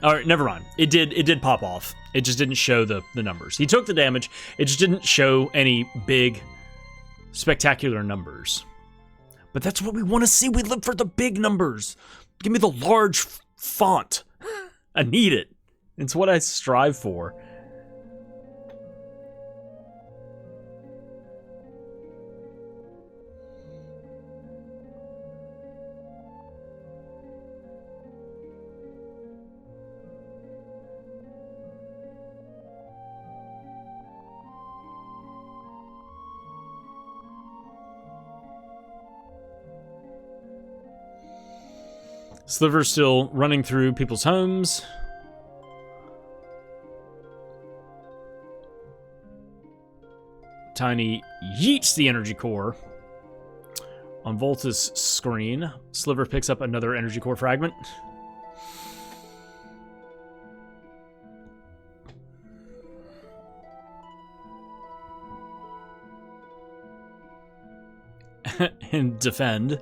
Alright, never mind. It did pop off. It just didn't show the numbers. He took the damage. It just didn't show any big, spectacular numbers. But that's what we want to see. We live for the big numbers. Give me the large font. I need it. It's what I strive for. Sliver's still running through people's homes. Tiny yeets the energy core. On Vultus' screen, Sliver picks up another energy core fragment. And defend.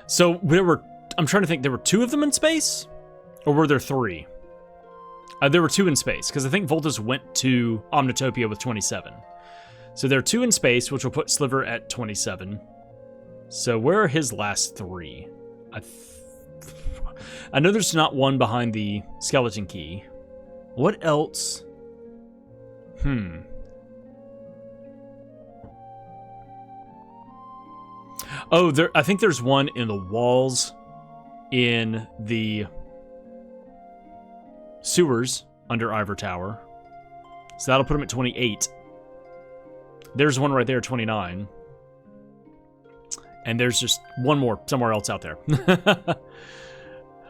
So I'm trying to think, there were 2 of them in space? Or were there 3? There were 2 in space, because I think Vultus went to Omnitopia with 27. So there are 2 in space, which will put Sliver at 27. So where are his last 3? I know there's not one behind the skeleton key. What else? Oh, I think there's one in the walls in the sewers under Ivor Tower. So that'll put him at 28. There's one right there, 29. And there's just one more somewhere else out there.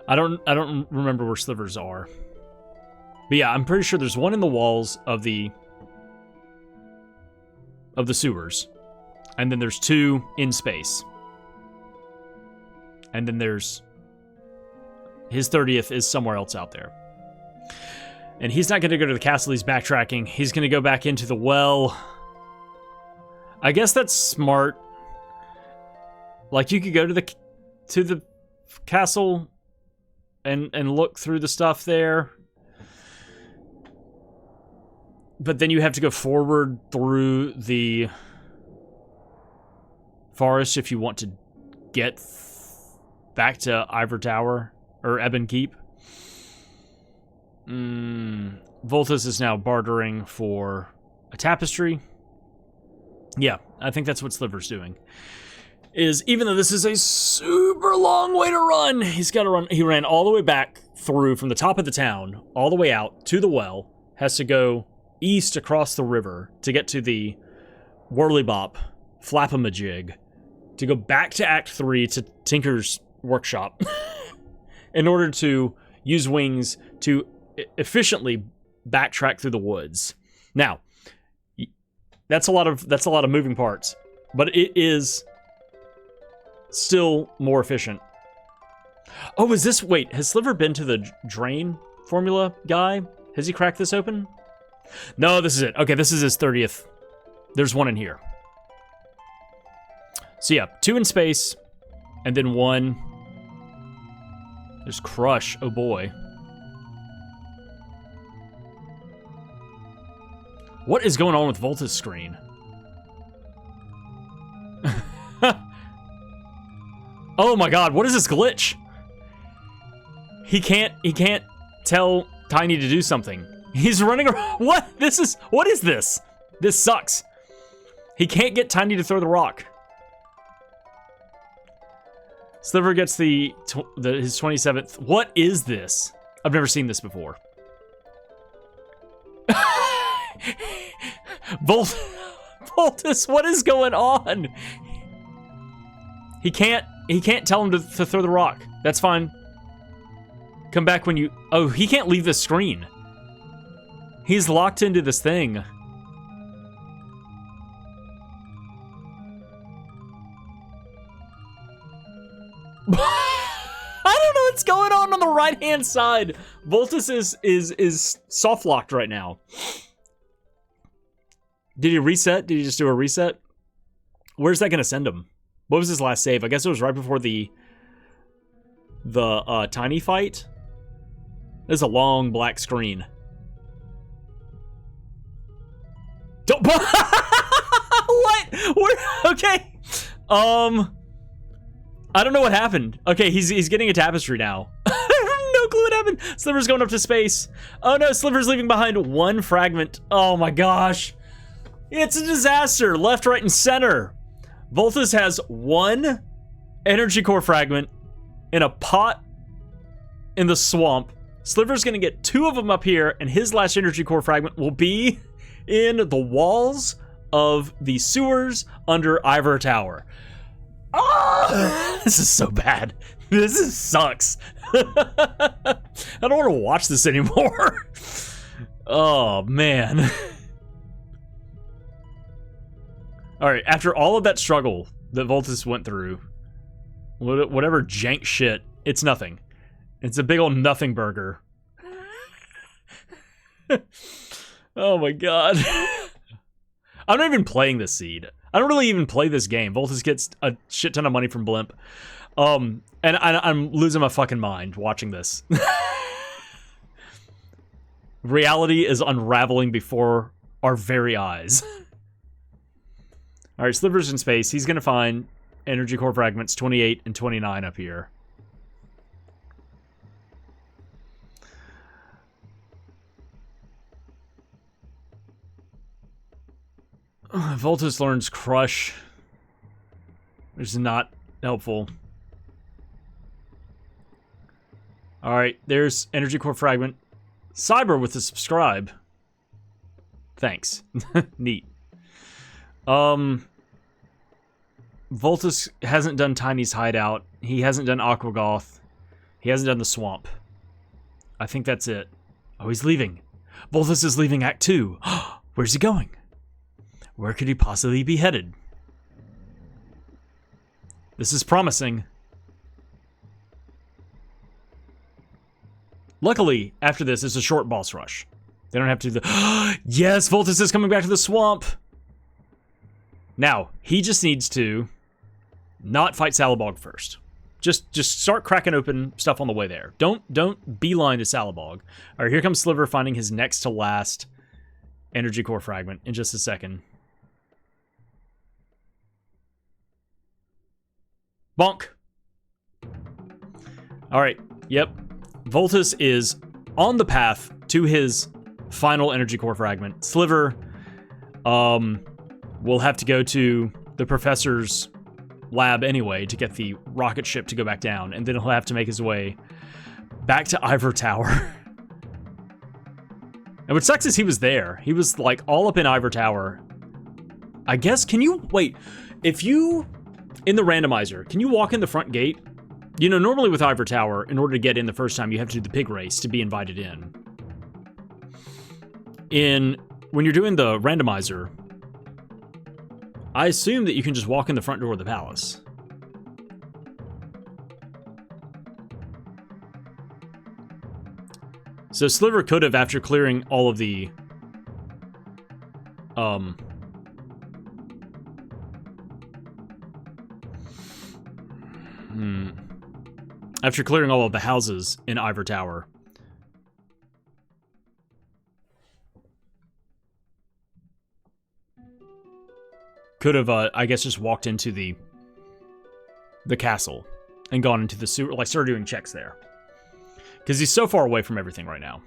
I don't remember where Slivers are. But yeah, I'm pretty sure there's one in the walls of the sewers. And then there's 2 in space. And then there's... his 30th is somewhere else out there. And he's not going to go to the castle, he's backtracking. He's going to go back into the well. I guess that's smart. Like, you could go to the castle and look through the stuff there. But then you have to go forward through the forest if you want to get back to Ivor Tower or Ebon Keep. Vultus is now bartering for a tapestry. Yeah, I think that's what Sliver's doing. Is even though this is a super long way to run, he's got to run. He ran all the way back through from the top of the town, all the way out to the well, has to go east across the river to get to the Whirlybop, Flap-a-majig, to go back to Act 3 to Tinker's workshop in order to use wings to efficiently backtrack through the woods. Now, that's a lot of moving parts, but it is still more efficient. Oh, is this... wait, has Sliver been to the drain formula guy? Has he cracked this open? No, this is it. Okay, this is his 30th. There's one in here. So yeah, 2 in space, and then 1... there's Crush. Oh boy. What is going on with Vultus' screen? Oh my god, what is this glitch? He can't tell Tiny to do something. He's running around. What is this? This sucks. He can't get Tiny to throw the rock. Sliver gets his 27th. What is this? I've never seen this before. Vultus, what is going on? He can't tell him to throw the rock. That's fine. Come back when you... oh, he can't leave the screen. He's locked into this thing. I don't know what's going on the right-hand side. Vultus is soft-locked right now. Did he reset? Did he just do a reset? Where's that going to send him? What was his last save? I guess it was right before the Tiny fight. There's a long black screen. Don't... what? Where? Okay. I don't know what happened. Okay, he's getting a tapestry now. No clue what happened. Sliver's going up to space. Oh no, Sliver's leaving behind 1 fragment. Oh my gosh. It's a disaster, left, right, and center. Vultus has 1 energy core fragment in a pot in the swamp. Sliver's gonna get 2 of them up here, and his last energy core fragment will be in the walls of the sewers under Ivor Tower. Oh, this is so bad. This sucks. I don't want to watch this anymore. Oh, man. Alright, after all of that struggle that Vultus went through, whatever jank shit, it's nothing. It's a big old nothing burger. Oh my god. I'm not even playing this seed. I don't really even play this game. Vultus gets a shit ton of money from Blimp. And I'm losing my fucking mind watching this. Reality is unraveling before our very eyes. Alright, Sliver's in space. He's gonna find energy core fragments 28 and 29 up here. Vultus learns Crush, which is not helpful. Alright, there's energy core fragment. Cyber with the subscribe. Thanks. Neat. Vultus hasn't done Tiny's hideout. He hasn't done Aquagoth. He hasn't done the swamp. I think that's it. Oh, he's leaving. Vultus is leaving Act 2. Where's he going? Where could he possibly be headed? This is promising. Luckily, after this, it's a short boss rush. They don't have to do the... Yes, Vultus is coming back to the swamp! Now, he just needs to not fight Salabog first. Just start cracking open stuff on the way there. Don't beeline to Salabog. All right, here comes Sliver finding his next to last energy core fragment in just a second. Bonk. All right, yep. Vultus is on the path to his final energy core fragment. Sliver will have to go to the professor's lab anyway to get the rocket ship to go back down, and then he'll have to make his way back to Ivor Tower. And what sucks is he was there. He was like all up in Ivor Tower. I guess, can you, wait, if you, in the randomizer, can you walk in the front gate? You know, normally with Ivor Tower, in order to get in the first time, you have to do the pig race to be invited in. When you're doing the randomizer, I assume that you can just walk in the front door of the palace. So Sliver could have, after clearing all of the... After clearing all of the houses in Ivor Tower, could have, I guess, just walked into the castle and gone into the sewer, like, started doing checks there. Because he's so far away from everything right now.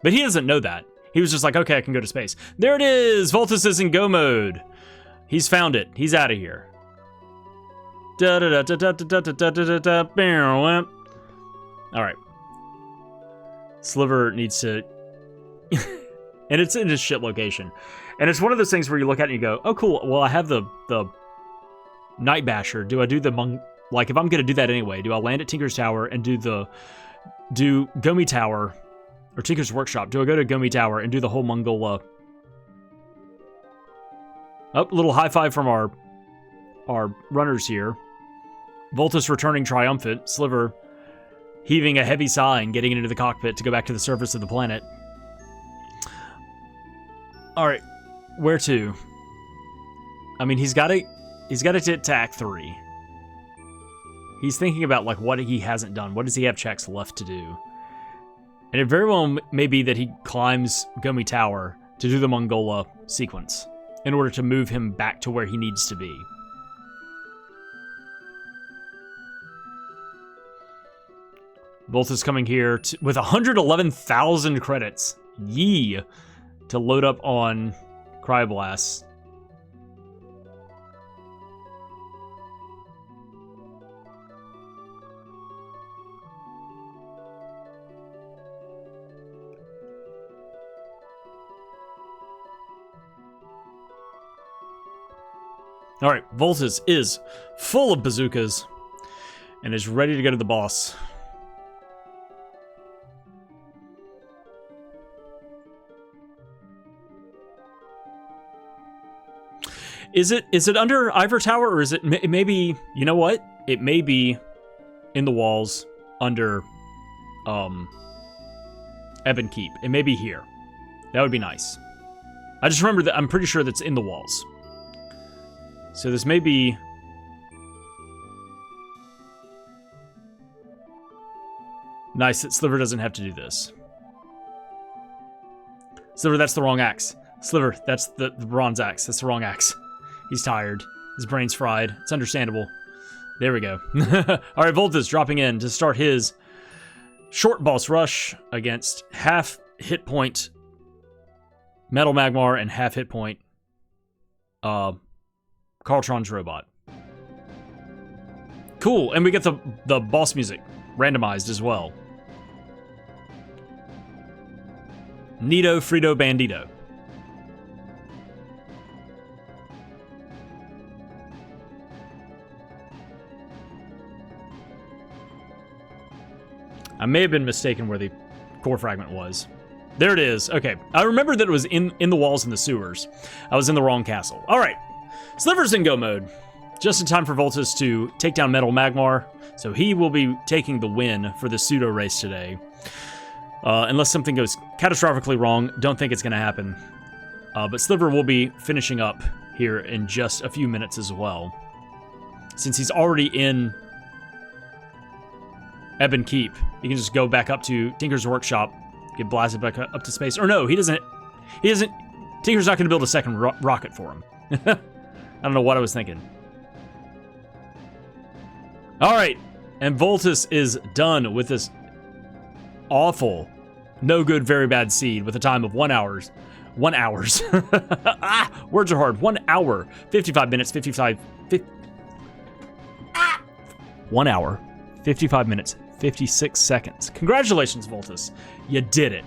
But he doesn't know that. He was just like, okay, I can go to space. There it is! Vultus is in go mode. He's found it. He's out of here. Alright. Sliver needs to... and it's in his shit location. And it's one of those things where you look at it and you go, oh, cool, well, I have the Night Basher. Do I do the... Like, if I'm going to do that anyway, do I land at Tinker's Tower and do Gomi Tower, or Tinker's Workshop? Do I go to Gomi Tower and do the whole Mongola? Oh, a little high five from our runners here. Vultus returning triumphant. Sliver heaving a heavy sigh and getting into the cockpit to go back to the surface of the planet. All right. Where to? I mean, he's got to get to Act 3. He's thinking about, like, what he hasn't done. What does he have checks left to do? And it very well may be that he climbs Gomi Tower to do the Mongola sequence in order to move him back to where he needs to be. Vultus coming here with 111,000 credits. Yee! To load up on Cryoblast. Alright, Vultus is full of bazookas and is ready to go to the boss. Is it under Ivor Tower, or is it maybe, you know what? It may be in the walls under Ebon Keep. It may be here. That would be nice. I just remember that I'm pretty sure that's in the walls. So this may be... Nice that Sliver doesn't have to do this. Sliver, that's the wrong axe. Sliver, that's the bronze axe. That's the wrong axe. He's tired. His brain's fried. It's understandable. There we go. Alright, Vultus dropping in to start his short boss rush against half hit point Metal Magmar and half hit point Carltron's robot. Cool, and we get the boss music randomized as well. Nito Frito Bandito. I may have been mistaken where the core fragment was. There it is. Okay. I remember that it was in the walls in the sewers. I was in the wrong castle. All right. Sliver's in go mode. Just in time for Vultus to take down Metal Magmar. So he will be taking the win for the pseudo race today. Unless something goes catastrophically wrong. Don't think it's going to happen. But Sliver will be finishing up here in just a few minutes as well. Since he's already in Ebon Keep, he can just go back up to Tinker's Workshop, get blasted back up to space. Or no, he doesn't. Tinker's not going to build a second rocket for him. I don't know what I was thinking. All right, and Vultus is done with this awful, no good, very bad seed with a time of 1 hour. 1 hours. Words are hard. 1 hour, 55 minutes, 1 hour, 55 minutes, 56 seconds. Congratulations, Vultus. You did it.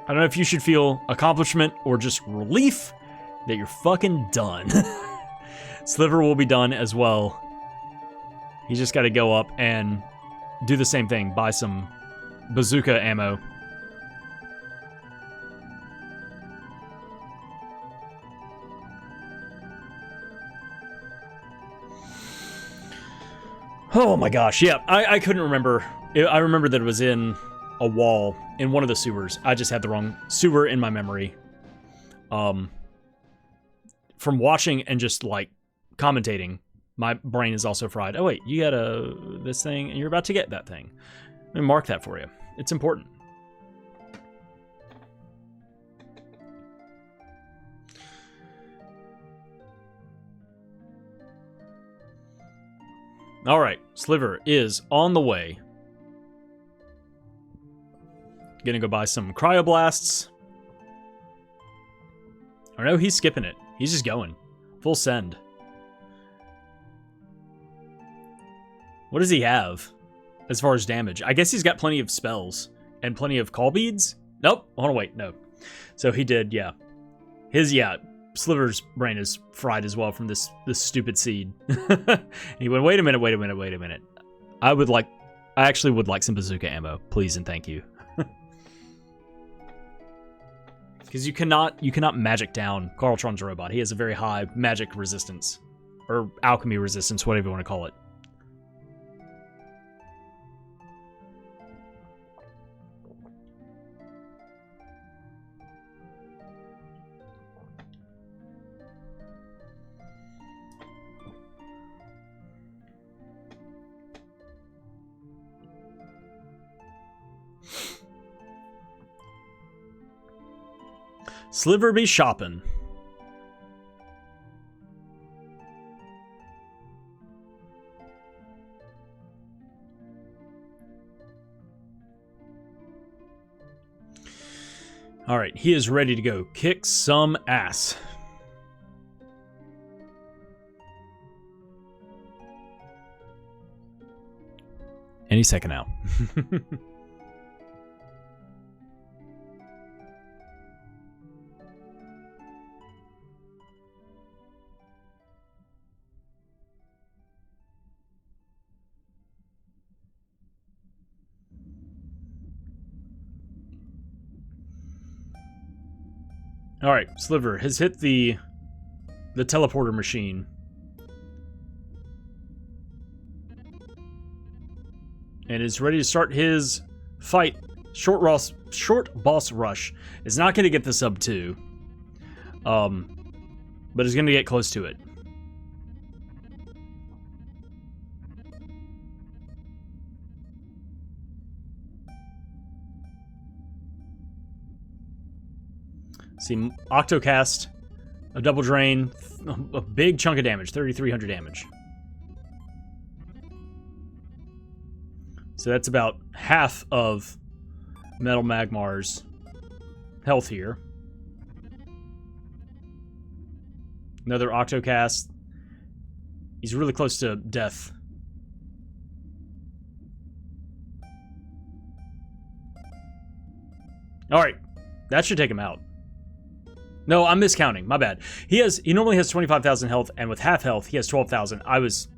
I don't know if you should feel accomplishment or just relief that you're fucking done. Sliver will be done as well. He's just got to go up and do the same thing. Buy some bazooka ammo. Oh my gosh, yeah, I couldn't remember. I remember that it was in a wall in one of the sewers. I just had the wrong sewer in my memory. From watching and just, like, commentating, my brain is also fried. Oh wait, you got this thing, and you're about to get that thing. Let me mark that for you. It's important. All right, Sliver is on the way. Gonna go buy some cryoblasts. Or no, he's skipping it. He's just going. Full send. What does he have as far as damage? I guess he's got plenty of spells and plenty of call beads. Nope. Hold on, wait, no. So he did, yeah. Sliver's brain is fried as well from this stupid seed. He went, wait a minute. I actually would like some bazooka ammo, please and thank you. Because you cannot magic down Carltron's robot. He has a very high magic resistance. Or alchemy resistance, whatever you want to call it. Sliver be shopping. All right, he is ready to go kick some ass. Any second now. All right, Sliver has hit the teleporter machine. And is ready to start his fight. Short boss rush. Is not going to get the sub 2. But is going to get close to it. See, Octocast, a double drain, a big chunk of damage, 3,300 damage. So that's about half of Metal Magmar's health here. Another Octocast. He's really close to death. Alright, that should take him out. No, I'm miscounting. My bad. He normally has 25,000 health, and with half health, he has 12,000. I was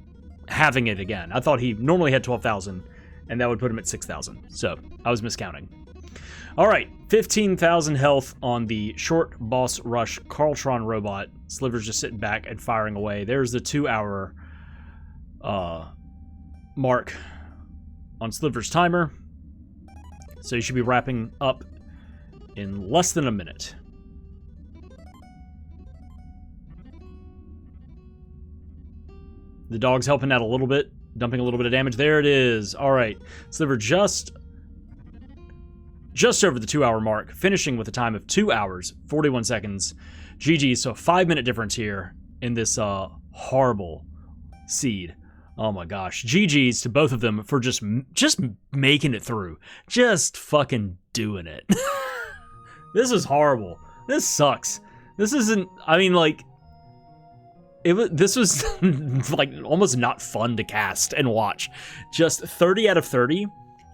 halving it again. I thought he normally had 12,000, and that would put him at 6,000. So, I was miscounting. All right, 15,000 health on the short boss rush Carltron robot. Sliver's just sitting back and firing away. There's the 2-hour mark on Sliver's timer. So you should be wrapping up in less than a minute. The dog's helping out a little bit, dumping a little bit of damage. There it is. All right, Sliver just over the 2-hour mark, finishing with a time of 2 hours, 41 seconds. GG, so a 5-minute difference here in this horrible seed. Oh my gosh. GG's to both of them for just making it through. Just fucking doing it. This is horrible. This sucks. This isn't, I mean, like, this was like almost not fun to cast and watch. Just 30 out of 30.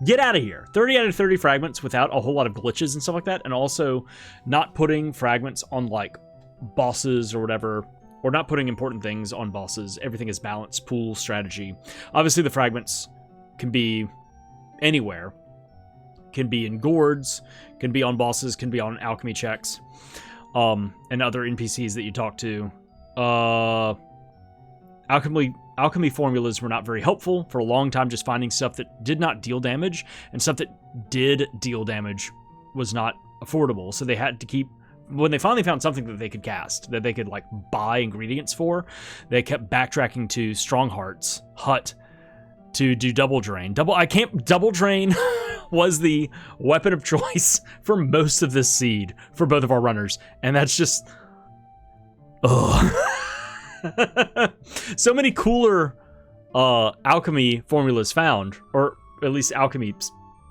Get out of here. 30 out of 30 fragments without a whole lot of glitches and stuff like that, and also not putting fragments on like bosses or whatever, or not putting important things on bosses. Everything is balanced, pool, strategy. Obviously the fragments can be anywhere. Can be in Gourds, can be on bosses, can be on alchemy checks, and other NPCs that you talk to. Alchemy formulas were not very helpful for a long time. Just finding stuff that did not deal damage, and stuff that did deal damage was not affordable. So they had to keep, when they finally found something that they could cast, that they could like buy ingredients for, they kept backtracking to Strongheart's hut to do double drain. Double drain was the weapon of choice for most of this seed for both of our runners, and that's just, ugh. So many cooler alchemy formulas found, or at least alchemy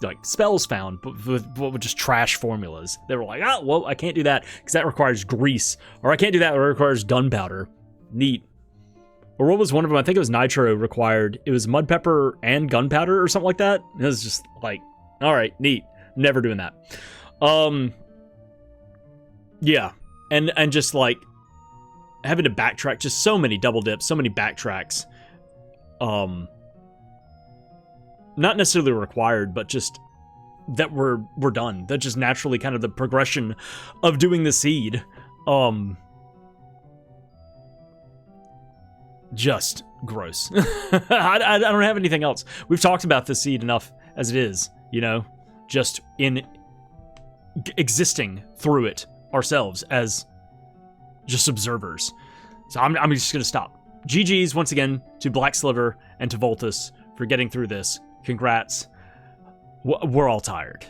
like spells found, but with just trash formulas. They were like, oh, well, I can't do that because that requires grease, or I can't do that, or it requires gunpowder. Neat. Or what was one of them? I think it was Nitro required. It was mud pepper and gunpowder or something like that. It was just like, all right, neat. Never doing that. Yeah, and just like having to backtrack, just so many double dips, so many backtracks. Not necessarily required, but just that were done. That's just naturally kind of the progression of doing the seed. Just gross. I don't have anything else. We've talked about this seed enough as it is, you know, just in existing through it ourselves as just observers. So I'm just gonna stop. GG's once again to Black Sliver and to Vultus for getting through this. Congrats. We're all tired.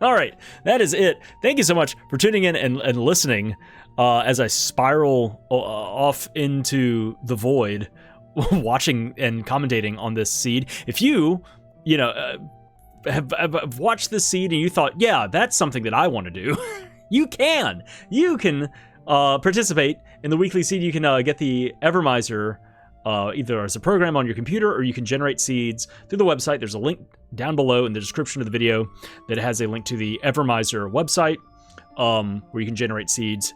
All right, that is it. Thank you so much for tuning in and listening as I spiral off into the void, watching and commentating on this seed. If you know, have watched this seed and you thought, yeah, that's something that I want to do, you can participate in the weekly seed. You can get the Evermizer either as a program on your computer, or you can generate seeds through the website. There's a link down below in the description of the video that has a link to the Evermizer website, where you can generate seeds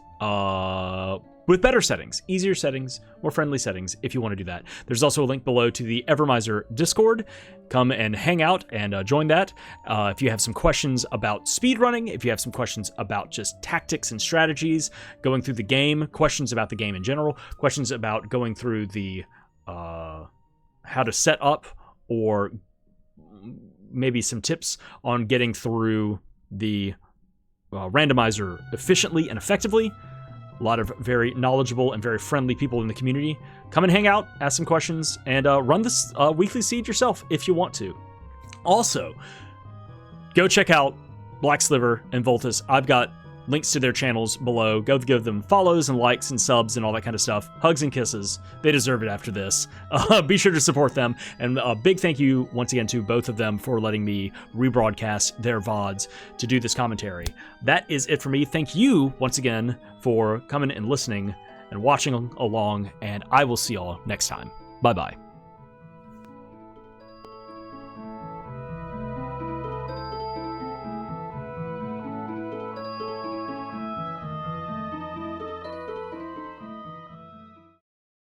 with better settings, easier settings, more friendly settings if you want to do that. There's also a link below to the Evermizer Discord. Come and hang out and join that. If you have some questions about speedrunning, if you have some questions about just tactics and strategies, going through the game, questions about the game in general, questions about going through the how to set up, or maybe some tips on getting through the randomizer efficiently and effectively. A lot of very knowledgeable and very friendly people in the community. Come and hang out, ask some questions, and run this weekly seed yourself if you want to. Also, go check out Black Sliver and Vultus. I've got links to their channels below. Go give them follows and likes and subs and all that kind of stuff. Hugs and kisses. They deserve it after this. Be sure to support them. And a big thank you once again to both of them for letting me rebroadcast their VODs to do this commentary. That is it for me. Thank you once again for coming and listening and watching along, and I will see y'all next time. Bye-bye.